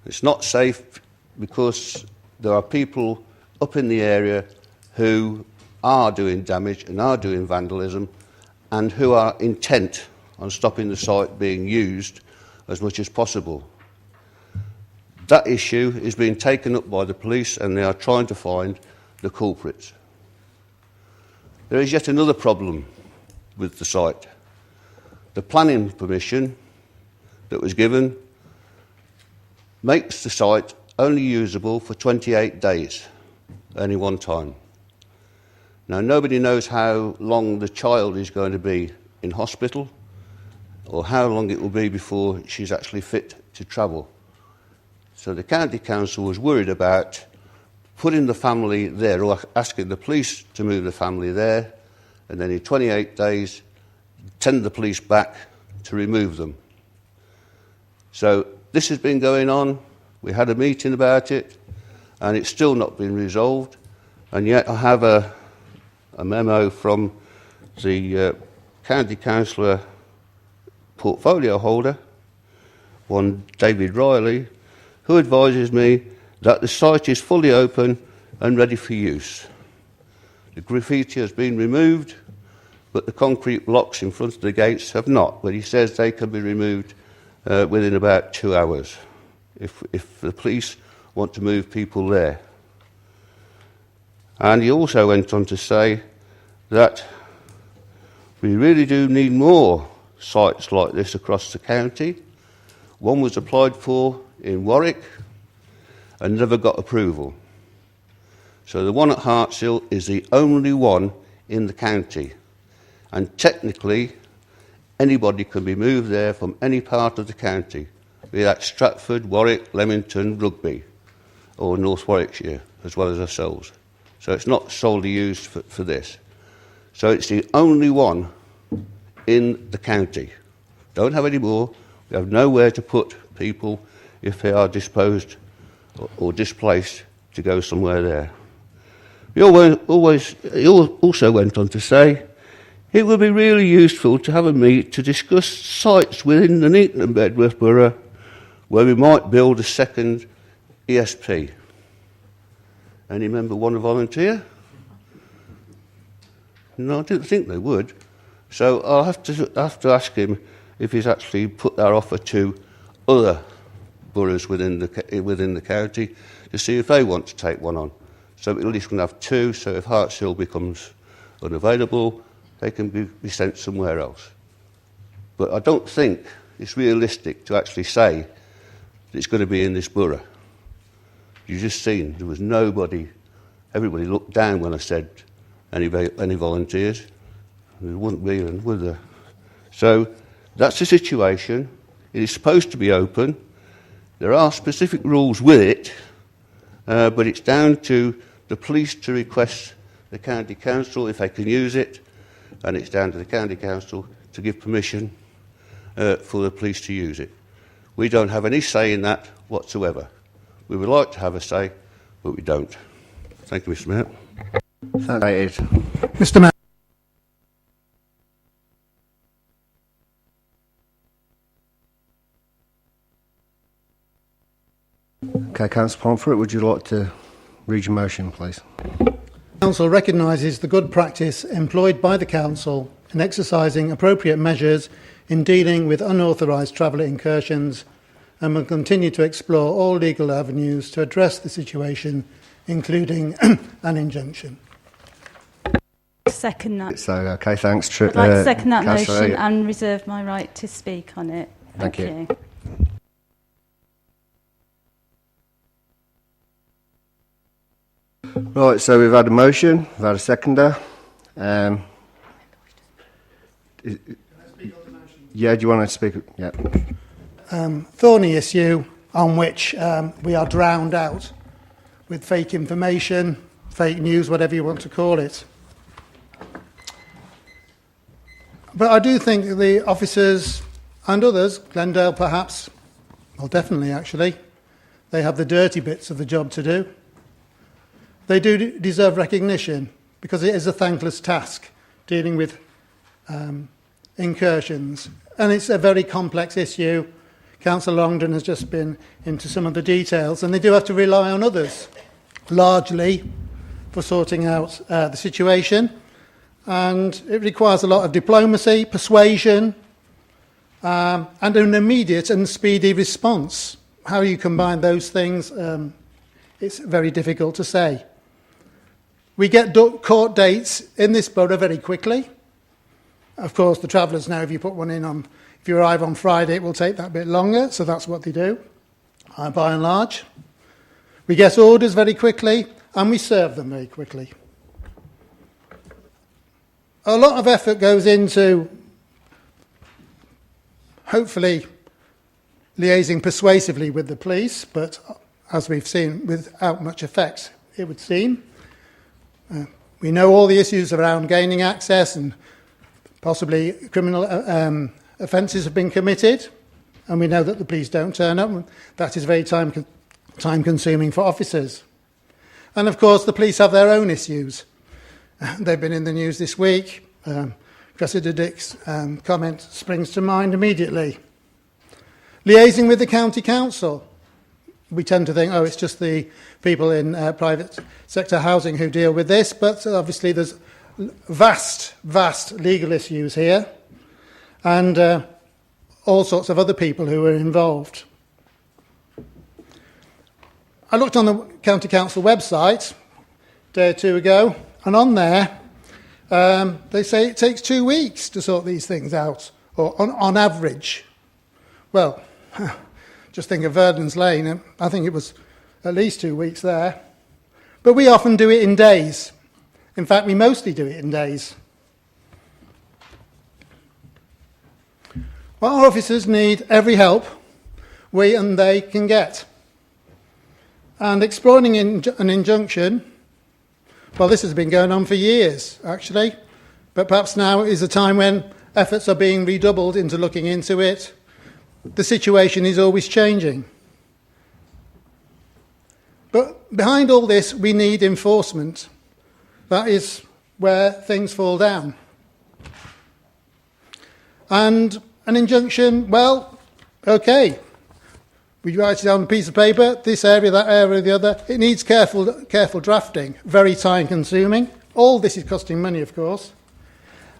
It's not safe because there are people up in the area who are doing damage and are doing vandalism and who are intent on stopping the site being used as much as possible. That issue is being taken up by the police and they are trying to find the culprits. There is yet another problem with the site. The planning permission that was given makes the site only usable for 28 days, only one time. Now, nobody knows how long the child is going to be in hospital or how long it will be before she's actually fit to travel. So the County Council was worried about putting the family there or asking the police to move the family there and then in 28 days send the police back to remove them. So this has been going on. We had a meeting about it and it's still not been resolved, and yet I have a memo from the County Councillor portfolio holder, one David Riley, who advises me that the site is fully open and ready for use. The graffiti has been removed, but the concrete blocks in front of the gates have not, but he says they can be removed within about 2 hours if the police want to move people there. And he also went on to say that we really do need more sites like this across the county. One was applied for in Warwick and never got approval. So the one at Hartshill is the only one in the county. And technically, anybody can be moved there from any part of the county, be that Stratford, Warwick, Leamington, Rugby, or North Warwickshire, as well as ourselves. So it's not solely used for this. So it's the only one in the county. Don't have any more. We have nowhere to put people if they are disposed or displaced to go somewhere there. He also went on to say, it would be really useful to have a meet to discuss sites within the Nuneaton and Bedworth Borough where we might build a second ESP. Any member want to volunteer? No, I didn't think they would. So I'll have to ask him if he's actually put that offer to other boroughs within the county to see if they want to take one on. So at least we can have two, so if Hartshill becomes unavailable, they can be sent somewhere else. But I don't think it's realistic to actually say that it's going to be in this borough. You've just seen, there was nobody, everybody looked down when I said any volunteers. There wouldn't be, would there? So that's the situation. It is supposed to be open. There are specific rules with it, but it's down to the police to request the county council if they can use it, and it's down to the county council to give permission for the police to use it. We don't have any say in that whatsoever. We would like to have a say, but we don't. Thank you, Mr. Mayor. Thank you. Mr. Mayor. Okay, Councillor Pomfret, would you like to read your motion, please? Council recognises the good practice employed by the Council in exercising appropriate measures in dealing with unauthorised traveller incursions and will continue to explore all legal avenues to address the situation, including an injunction. Second that. So, okay, thanks. I'd like to second that Councillor, motion and reserve my right to speak on it. Thank you. Right, so we've had a motion, we've had a seconder. Yeah, do you want to speak? Yeah. Thorny issue on which we are drowned out with fake information, fake news, whatever you want to call it. But I do think the officers and others, Glendale perhaps, well definitely actually, they have the dirty bits of the job to do. They do deserve recognition because it is a thankless task dealing with incursions. And it's a very complex issue. Councillor Longdon has just been into some of the details, and they do have to rely on others, largely, for sorting out the situation. And it requires a lot of diplomacy, persuasion, and an immediate and speedy response. How you combine those things, it's very difficult to say. We get court dates in this borough very quickly. Of course, the travellers know if you put one in on, if you arrive on Friday, it will take that bit longer, so that's what they do, by and large. We get orders very quickly, and we serve them very quickly. A lot of effort goes into, hopefully, liaising persuasively with the police, but as we've seen, without much effect, it would seem. We know all the issues around gaining access and possibly criminal offences have been committed, and we know that the police don't turn up. That is very time-consuming for officers. And of course, the police have their own issues. They've been in the news this week. Cressida Dick's comment springs to mind immediately. Liaising with the county council. We tend to think, oh, it's just the people in private sector housing who deal with this, but obviously there's vast legal issues here, and all sorts of other people who are involved. I looked on the County Council website a day or two ago, and on there they say it takes 2 weeks to sort these things out, or on average. Well, just think of Verdon's Lane. I think it was at least 2 weeks there. But we often do it in days. In fact, we mostly do it in days. Well, our officers need every help we and they can get. And exploring an injunction Well, this has been going on for years, actually, but perhaps now is a time when efforts are being redoubled into looking into it. The situation is always changing. But behind all this, we need enforcement. That is where things fall down. And an injunction, well, okay. We write it down on a piece of paper, this area, that area, the other. It needs careful drafting, very time-consuming. All this is costing money, of course.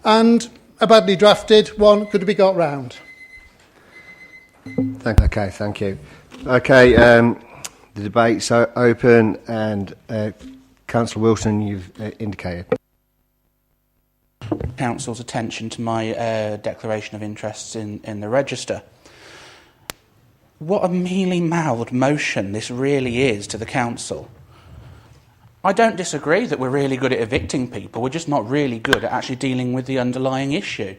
And a badly drafted one could be got round. Okay, thank you. Okay, the debate's open, and Councillor Wilson, you've indicated. Council's attention to my declaration of interests in the register. What a mealy-mouthed motion this really is to the council. I don't disagree that we're really good at evicting people, we're just not really good at actually dealing with the underlying issue.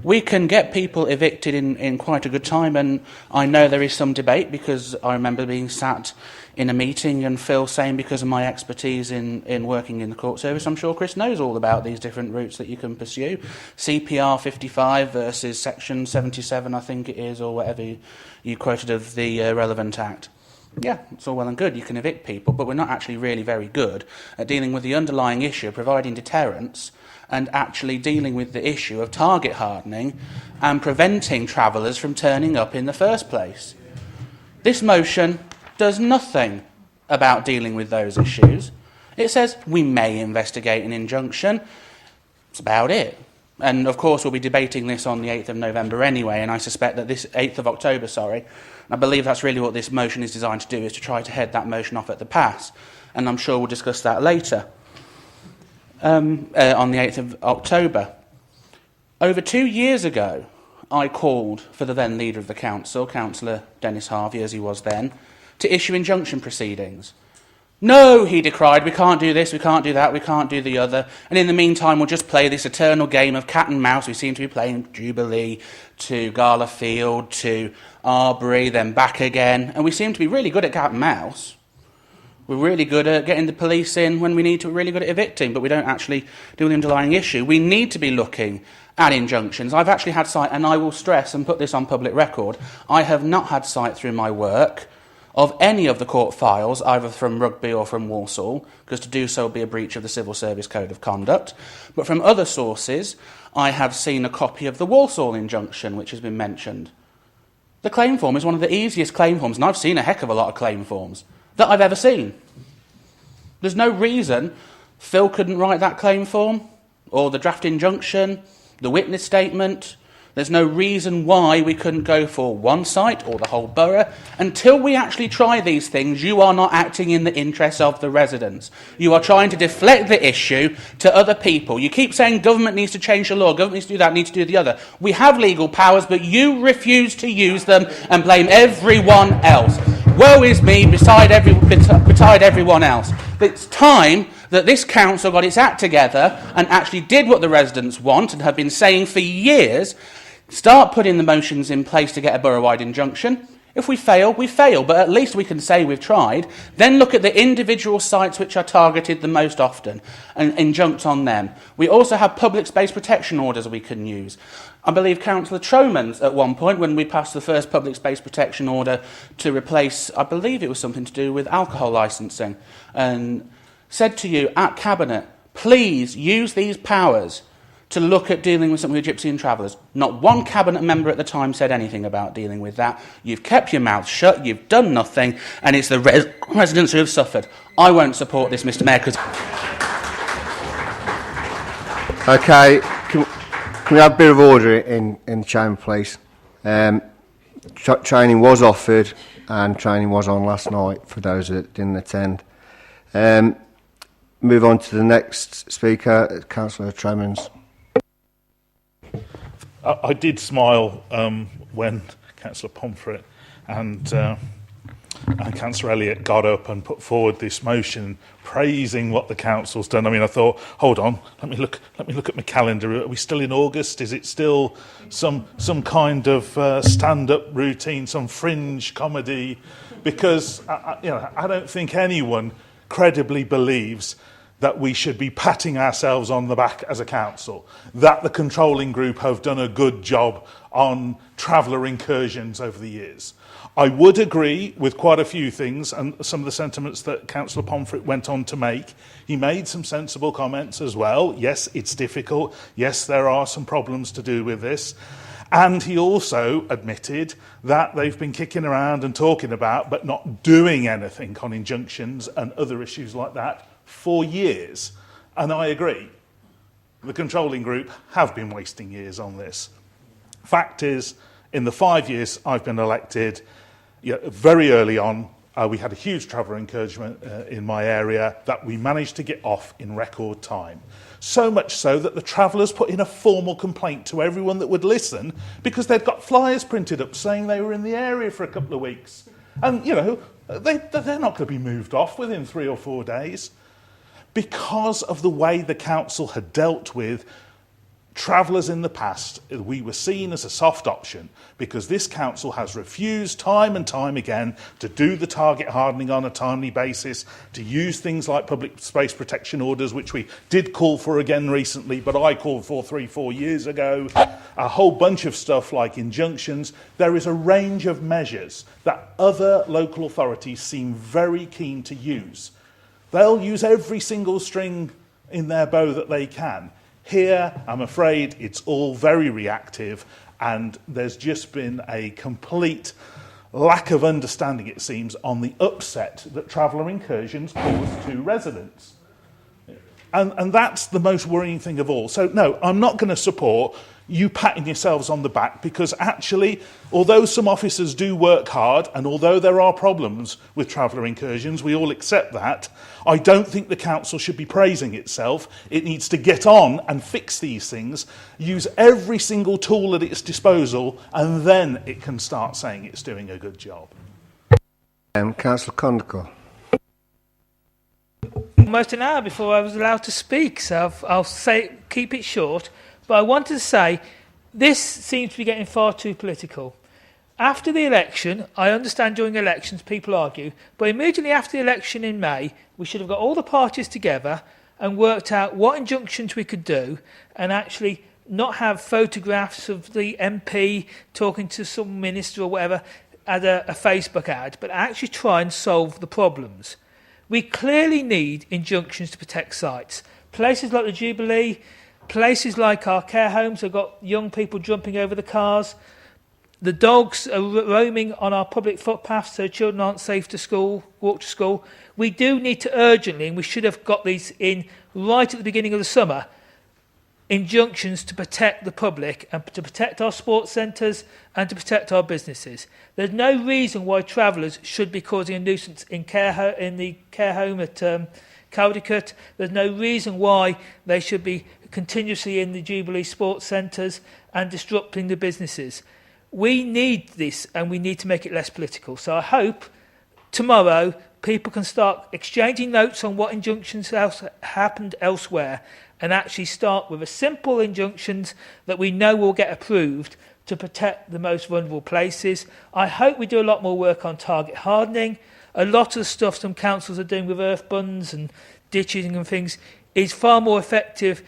We can get people evicted in quite a good time, and I know there is some debate because I remember being sat in a meeting and Phil saying, because of my expertise in working in the court service, I'm sure Chris knows all about these different routes that you can pursue. CPR 55 versus Section 77, I think it is, or whatever you quoted of the relevant act. Yeah, it's all well and good, you can evict people, but we're not actually really very good at dealing with the underlying issue, providing deterrence, and actually dealing with the issue of target hardening and preventing travellers from turning up in the first place. This motion does nothing about dealing with those issues. It says we may investigate an injunction. That's about it. And of course we'll be debating this on the 8th of November anyway, and I suspect that this 8th of October, I believe that's really what this motion is designed to do, is to try to head that motion off at the pass. And I'm sure we'll discuss that later. On the 8th of October. Over 2 years ago, I called for the then leader of the council, Councillor Dennis Harvey, as he was then, to issue injunction proceedings. No, he decried, we can't do this, we can't do that, we can't do the other, and in the meantime we'll just play this eternal game of cat and mouse. We seem to be playing Jubilee to Gala Field to Arbury, then back again, and we seem to be really good at cat and mouse. We're really good at getting the police in when we need to, we're really good at evicting, but we don't actually do the underlying issue. We need to be looking at injunctions. I've actually had sight, and I will stress and put this on public record, I have not had sight through my work of any of the court files, either from Rugby or from Walsall, because to do so would be a breach of the Civil Service Code of Conduct. But from other sources, I have seen a copy of the Walsall injunction, which has been mentioned. The claim form is one of the easiest claim forms, and I've seen a heck of a lot of claim forms that I've ever seen. There's no reason Phil couldn't write that claim form, or the draft injunction, the witness statement. There's no reason why we couldn't go for one site or the whole borough. Until we actually try these things, you are not acting in the interests of the residents. You are trying to deflect the issue to other people. You keep saying government needs to change the law, government needs to do that, needs to do the other. We have legal powers, but you refuse to use them and blame everyone else. Woe is me beside everyone else. It's time that this council got its act together and actually did what the residents want and have been saying for years. Start putting the motions in place to get a borough-wide injunction. If we fail, we fail, but at least we can say we've tried. Then look at the individual sites which are targeted the most often and injunct on them. We also have public space protection orders we can use. I believe Councillor Tromans at one point, when we passed the first public space protection order to replace, I believe it was something to do with alcohol licensing, and said to you at Cabinet, please use these powers to look at dealing with something with gypsy and travellers. Not one Cabinet member at the time said anything about dealing with that. You've kept your mouth shut, you've done nothing, and it's the residents who have suffered. I won't support this, Mr Mayor, because... Okay, can we have a bit of order in the chamber, please? Training was offered, and training was on last night for those that didn't attend. Move on to the next speaker, Councillor Tremens. I did smile when Councillor Pomfret and Councillor Elliott got up and put forward this motion praising what the council's done. I mean, I thought, hold on, let me look at my calendar. Are we still in August? Is it still some kind of stand-up routine, some fringe comedy? Because I don't think anyone credibly believes that we should be patting ourselves on the back as a council, that the controlling group have done a good job on traveller incursions over the years. I would agree with quite a few things and some of the sentiments that Councillor Pomfret went on to make. He made some sensible comments as well. Yes, it's difficult. Yes, there are some problems to do with this. And he also admitted that they've been kicking around and talking about, but not doing anything on injunctions and other issues like that for years. And I agree. The controlling group have been wasting years on this. Fact is, in the 5 years I've been elected, very early on, we had a huge traveller encouragement in my area that we managed to get off in record time. So much so that the travellers put in a formal complaint to everyone that would listen because they'd got flyers printed up saying they were in the area for a couple of weeks. And, they're not going to be moved off within 3 or 4 days. Because of the way the council had dealt with travellers in the past, we were seen as a soft option because this council has refused time and time again to do the target hardening on a timely basis, to use things like public space protection orders, which we did call for again recently, but I called for 3-4 years ago, a whole bunch of stuff like injunctions. There is a range of measures that other local authorities seem very keen to use. They'll use every single string in their bow that they can. Here, I'm afraid it's all very reactive, and there's just been a complete lack of understanding, it seems, on the upset that traveller incursions cause to residents. And that's the most worrying thing of all. So, no, I'm not going to support you patting yourselves on the back because actually, although some officers do work hard and although there are problems with traveller incursions, we all accept that, I don't think the council should be praising itself. It needs to get on and fix these things, use every single tool at its disposal, and then it can start saying it's doing a good job. Councillor Condicle. Almost an hour before I was allowed to speak, so I'll keep it short. But I wanted to say, this seems to be getting far too political. After the election, I understand during elections people argue, but immediately after the election in May, we should have got all the parties together and worked out what injunctions we could do and actually not have photographs of the MP talking to some minister or whatever as a Facebook ad, but actually try and solve the problems. We clearly need injunctions to protect sites. Places like the Jubilee, places like our care homes have got young people jumping over the cars. The dogs are roaming on our public footpaths so children aren't safe to walk to school. We do need to urgently, and we should have got these in right at the beginning of the summer, injunctions to protect the public and to protect our sports centres and to protect our businesses. There's no reason why travellers should be causing a nuisance in the care home at Caldicott. There's no reason why they should be continuously in the Jubilee sports centres and disrupting the businesses. We need this and we need to make it less political. So I hope tomorrow people can start exchanging notes on what injunctions happened elsewhere and actually start with a simple injunctions that we know will get approved to protect the most vulnerable places. I hope we do a lot more work on target hardening. A lot of the stuff some councils are doing with earth bunds and ditching and things is far more effective,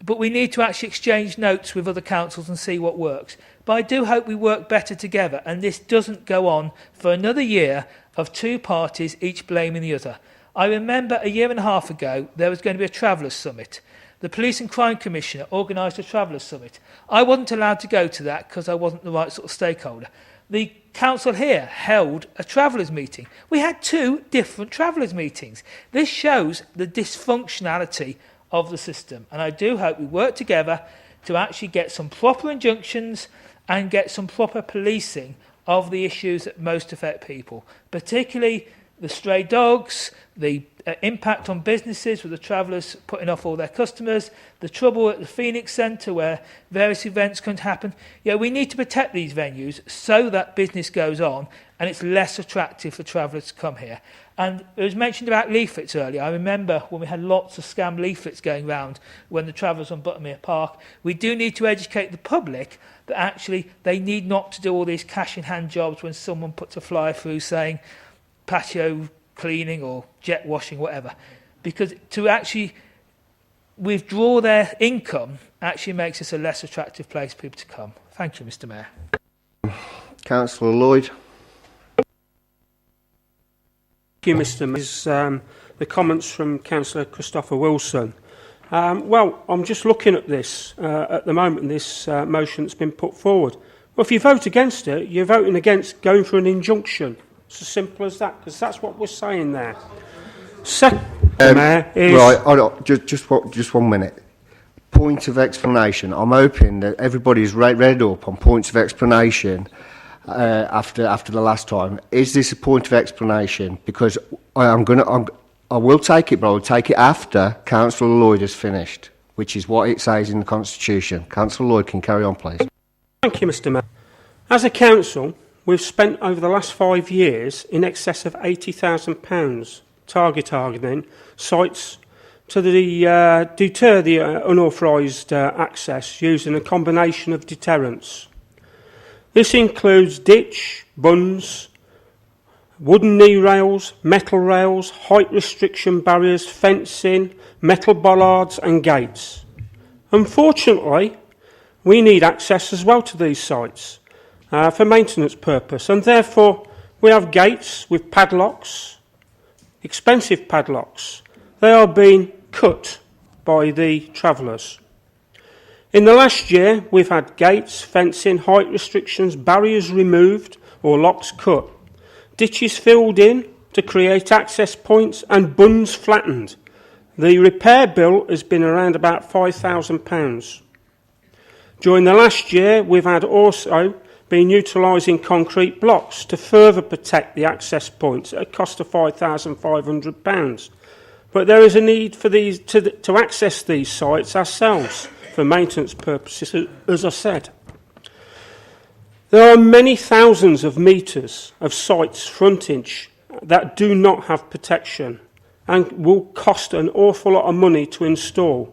but we need to actually exchange notes with other councils and see what works. But I do hope we work better together and this doesn't go on for another year of two parties each blaming the other. I remember a year and a half ago there was going to be a Travellers' Summit. The Police and Crime Commissioner organised a Travellers' Summit. I wasn't allowed to go to that because I wasn't the right sort of stakeholder. The council here held a travellers' meeting. We had two different travellers' meetings. This shows the dysfunctionality of the system. And I do hope we work together to actually get some proper injunctions and get some proper policing of the issues that most affect people, particularly the stray dogs, the impact on businesses with the travellers putting off all their customers, the trouble at the Phoenix Centre where various events can happen. Yeah, we need to protect these venues so that business goes on and it's less attractive for travellers to come here. And it was mentioned about leaflets earlier. I remember when we had lots of scam leaflets going round when the travellers on Buttermere Park. We do need to educate the public that actually they need not to do all these cash-in-hand jobs when someone puts a flyer through saying patio cleaning or jet washing, whatever. because to actually withdraw their income actually makes us a less attractive place for people to come. Thank you, Mr. Mayor. Councillor Lloyd. Thank you, Mr. Mayor. The comments from Councillor Christopher Wilson. Well, I'm just looking at this at the moment, this motion that's been put forward. Well, if you vote against it, you're voting against going for an injunction. It's as simple as that, because that's what we're saying there. Second, Mayor, is... Right, hold on, just 1 minute. Point of explanation. I'm hoping that everybody's read up on points of explanation after the last time. Is this a point of explanation? Because I will take it, but I will take it after Councillor Lloyd has finished, which is what it says in the Constitution. Councillor Lloyd can carry on, please. Thank you, Mr. Mayor. As a council, we've spent over the last 5 years in excess of £80,000 targeting sites to deter the unauthorised access using a combination of deterrents. This includes ditch, bunds, wooden knee rails, metal rails, height restriction barriers, fencing, metal bollards and gates. Unfortunately, we need access as well to these sites for maintenance purpose, and therefore we have gates with padlocks, expensive padlocks. They are being cut by the travellers. In the last year, we've had gates, fencing, height restrictions, barriers removed or locks cut, ditches filled in to create access points and bunds flattened. The repair bill has been around about £5,000. During the last year, we've had also been utilising concrete blocks to further protect the access points at a cost of £5,500. But there is a need for these to access these sites ourselves for maintenance purposes, as I said. There are many thousands of metres of sites frontage that do not have protection and will cost an awful lot of money to install.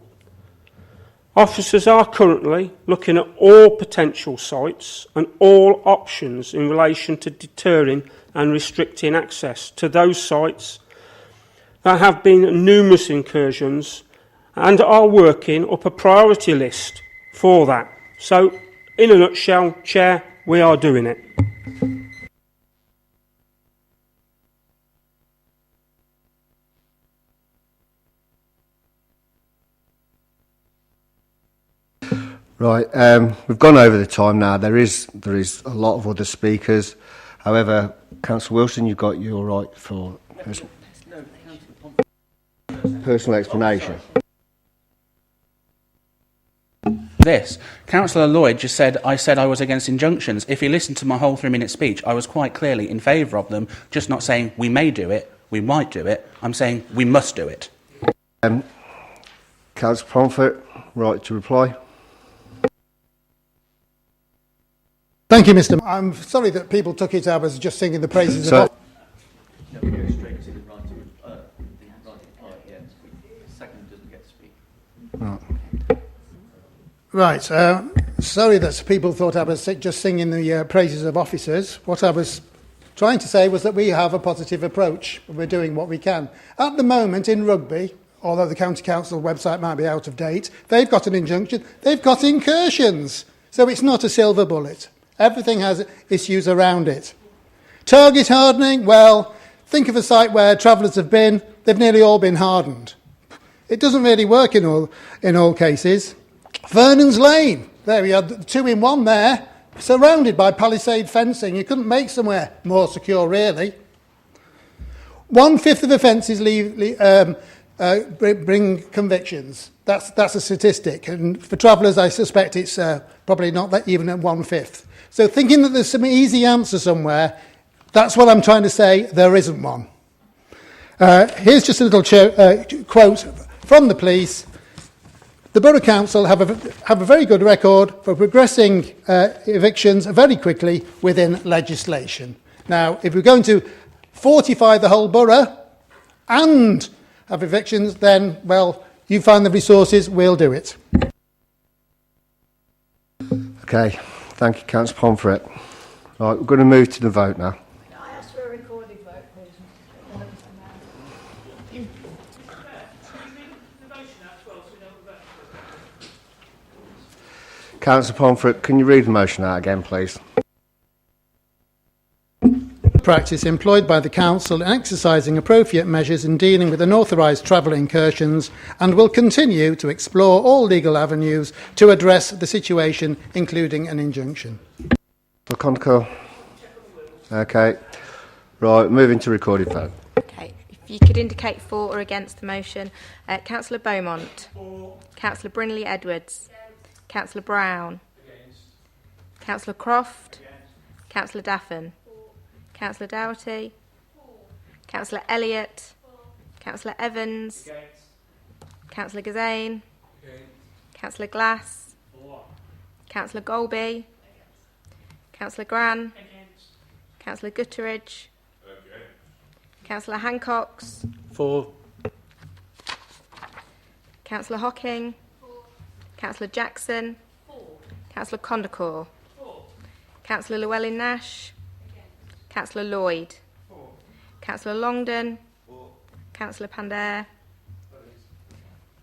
Officers are currently looking at all potential sites and all options in relation to deterring and restricting access to those sites. There have been numerous incursions and are working up a priority list for that. So, in a nutshell, Chair, we are doing it. Right, we've gone over the time now. There is a lot of other speakers. However, Councillor Wilson, you've got your right for personal explanation. This. Councillor Lloyd just said I was against injunctions. If you listen to my whole 3-minute speech, I was quite clearly in favour of them, just not saying we may do it, we might do it. I'm saying we must do it. Councillor Pomfret, right to reply. Thank you, Mr. I'm sorry that people took it up as just singing the praises of... Right. Sorry that people thought I was just singing the praises of officers. What I was trying to say was that we have a positive approach. We're doing what we can. At the moment in Rugby, although the County Council website might be out of date, they've got an injunction. They've got incursions. So it's not a silver bullet. Everything has issues around it. Target hardening, well, think of a site where travellers have been. They've nearly all been hardened. It doesn't really work in all cases. Vernon's Lane, there we are, 2-in-1 there, surrounded by palisade fencing. You couldn't make somewhere more secure, really. 1/5 of offences bring convictions. That's a statistic, and for travellers, I suspect it's probably not that even at 1/5. So thinking that there's some easy answer somewhere, that's what I'm trying to say. There isn't one. Here's just a little quote from the police. The Borough Council have a very good record for progressing evictions very quickly within legislation. Now, if we're going to fortify the whole borough and have evictions, then, well, you find the resources, we'll do it. Okay, thank you, Councillor Pomfret. Right, we're going to move to the vote now. I ask for a recorded vote, please. Councillor Pomfret, can you read the motion out again, please? Practice employed by the Council in exercising appropriate measures in dealing with unauthorised travel incursions and will continue to explore all legal avenues to address the situation, including an injunction. Conco. Okay. Right, moving to recorded vote. Okay, if you could indicate for or against the motion. Councillor Beaumont. For. Councillor Brindley Edwards. Against. Councillor Brown. Against. Councillor Croft. Against. Councillor Daffin. Councillor Doughty. Councillor Elliott. Councillor Evans. Against. Councillor Gazane. Councillor Glass. Councillor Golby. Councillor Gran. Councillor Gutteridge. Councillor Hancocks. For. Councillor Hocking. Councillor Jackson. Councillor Condacor. Councillor Llewellyn Nash. Councillor Lloyd. Councillor Longdon. Councillor Pandair.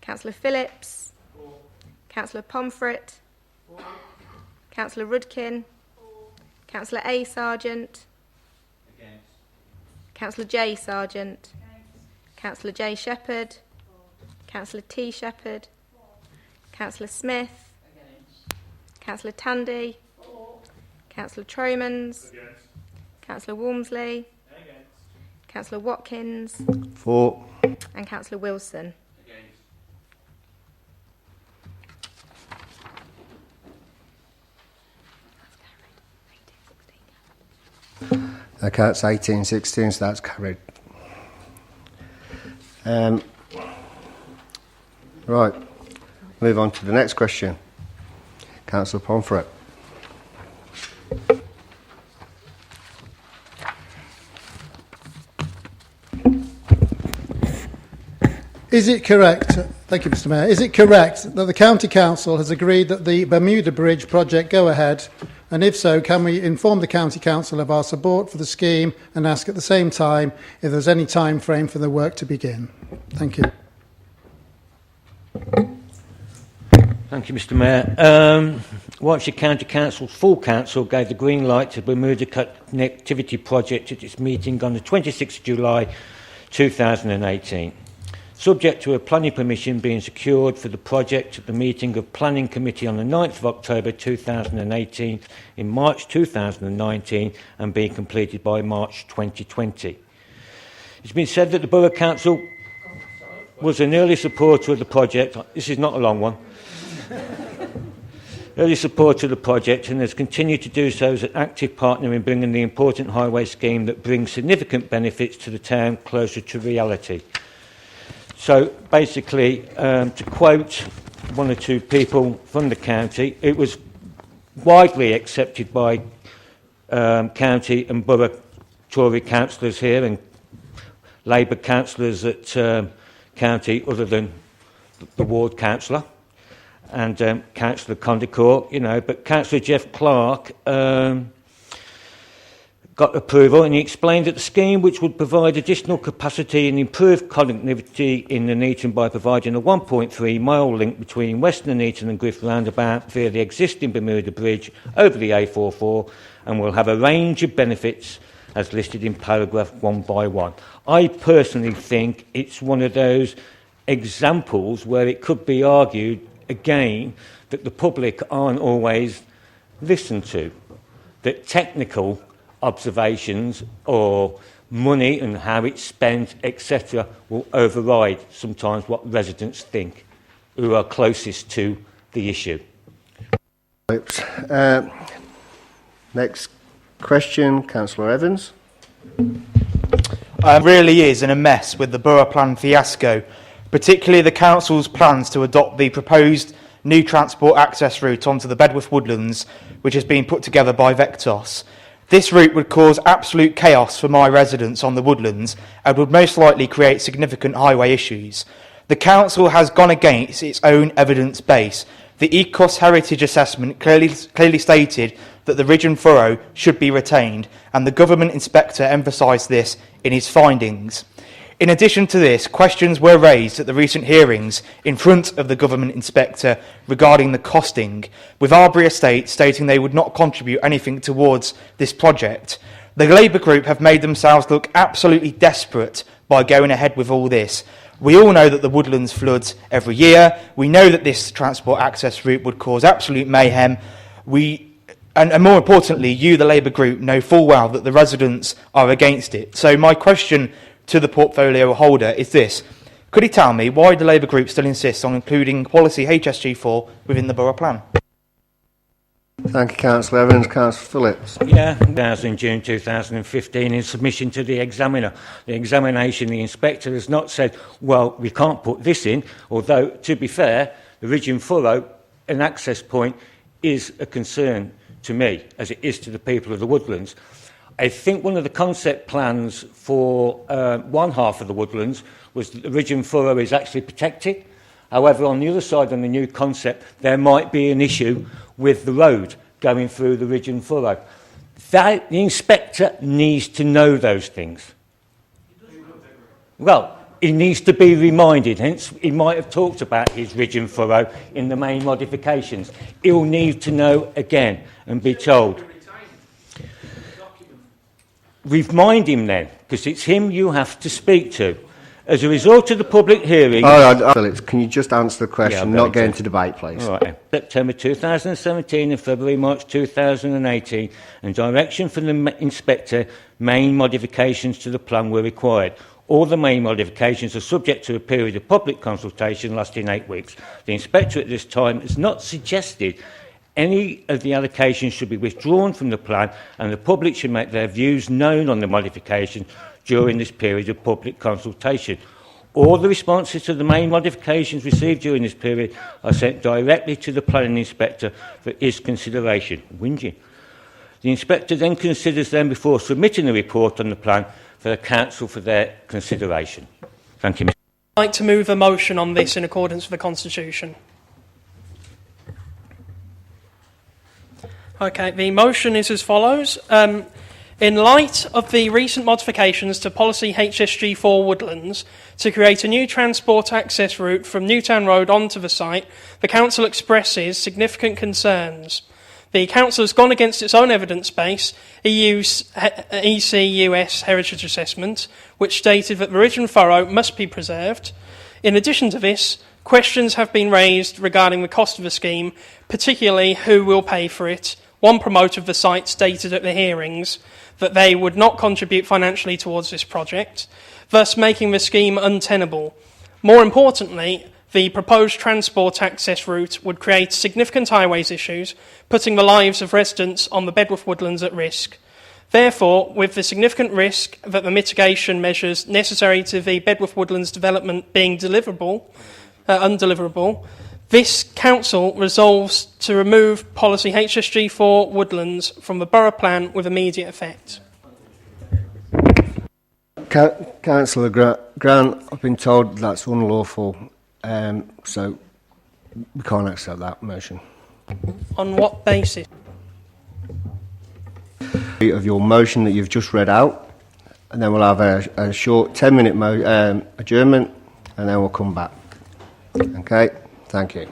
Councillor Phillips. Councillor Pomfret. Councillor Rudkin. Councillor A. Sargent. Councillor J. Sargent. Councillor J. Shepherd. Councillor T. Shepherd. Councillor Smith. Councillor Tandy. Councillor Tromans. Councillor Walmsley. Councillor Watkins. For. And Councillor Wilson. Okay, it's 18-16, so that's carried. Right, move on to the next question. Councillor Pomfret. Is it correct, thank you Mr Mayor, is it correct that the County Council has agreed that the Bermuda Bridge project go ahead, and if so, can we inform the County Council of our support for the scheme and ask at the same time if there's any time frame for the work to begin? Thank you. Thank you, Mr Mayor. Warwickshire County Council's full council gave the green light to the Bermuda Connectivity Project at its meeting on the 26th of July 2018. Subject to a planning permission being secured for the project at the meeting of Planning Committee on the 9th of October 2018 in March 2019 and being completed by March 2020. It's been said that the Borough Council was an early supporter of the project. This is not a long one. Early supporter of the project and has continued to do so as an active partner in bringing the important highway scheme that brings significant benefits to the town closer to reality. So basically, to quote one or two people from the county, it was widely accepted by county and borough Tory councillors here and Labour councillors at county, other than the ward councillor and Councillor Condacor, you know, but Councillor Jeff Clark got approval, and he explained that the scheme, which would provide additional capacity and improve connectivity in Nuneaton by providing a 1.3 mile link between West Nuneaton and Griff roundabout via the existing Bermuda Bridge over the A44, and will have a range of benefits as listed in paragraph 1 by 1. I personally think it's one of those examples where it could be argued again that the public aren't always listened to, that technical observations or money and how it's spent, etc., will override sometimes what residents think who are closest to the issue. Next question, Councillor Evans. Really is in a mess with the borough plan fiasco, particularly the council's plans to adopt the proposed new transport access route onto the Bedworth woodlands, which has been put together by Vectos. This route would cause absolute chaos for my residents on the woodlands and would most likely create significant highway issues. The council has gone against its own evidence base. The Ecos Heritage Assessment clearly stated that the ridge and furrow should be retained, and the government inspector emphasised this in his findings. In addition to this, questions were raised at the recent hearings in front of the government inspector regarding the costing, with Arbury Estate stating they would not contribute anything towards this project. The Labour group have made themselves look absolutely desperate by going ahead with all this. We all know that the woodlands floods every year. We know that this transport access route would cause absolute mayhem. And more importantly, you, the Labour group, know full well that the residents are against it. So my question to the portfolio holder is this: could he tell me why the Labour group still insists on including policy HSG4 within the borough plan? Thank you, Councillor Evans. Councillor Phillips. Yeah, in June 2015, in submission to the examiner. The examination, the inspector has not said, well, we can't put this in, although, to be fair, the ridge and furrow, an access point, is a concern to me, as it is to the people of the woodlands. I think one of the concept plans for one half of the woodlands was that the ridge and furrow is actually protected. However, on the other side, on the new concept, there might be an issue with the road going through the ridge and furrow. The inspector needs to know those things. Well, he needs to be reminded, hence he might have talked about his ridge and furrow in the main modifications. He'll need to know again and be told. Remind him then, because it's him you have to speak to. As a result of the public hearing... Phillips, can you just answer the question, not get into debate, please? All right. September 2017 and February, March 2018, and direction from the inspector, main modifications to the plan were required. All the main modifications are subject to a period of public consultation lasting 8 weeks. The inspector at this time has not suggested any of the allocations should be withdrawn from the plan, and the public should make their views known on the modification during this period of public consultation. All the responses to the main modifications received during this period are sent directly to the planning inspector for his consideration. Whinging. The inspector then considers them before submitting a report on the plan for the council for their consideration. Thank you, Mr. I'd like to move a motion on this in accordance with the Constitution. Okay, the motion is as follows. In light of the recent modifications to policy HSG4 Woodlands to create a new transport access route from Newtown Road onto the site, the Council expresses significant concerns. The Council has gone against its own evidence base, ECUS Heritage Assessment, which stated that the ridge and furrow must be preserved. In addition to this, questions have been raised regarding the cost of the scheme, particularly who will pay for it. One promoter of the site stated at the hearings that they would not contribute financially towards this project, thus making the scheme untenable. More importantly, the proposed transport access route would create significant highways issues, putting the lives of residents on the Bedworth woodlands at risk. Therefore, with the significant risk that the mitigation measures necessary to the Bedworth woodlands development being undeliverable, this council resolves to remove policy HSG4 Woodlands from the borough plan with immediate effect. Councillor Grant, I've been told that's unlawful, so we can't accept that motion. On what basis? Of your motion that you've just read out, and then we'll have a short 10-minute adjournment, and then we'll come back. Okay? Thank you.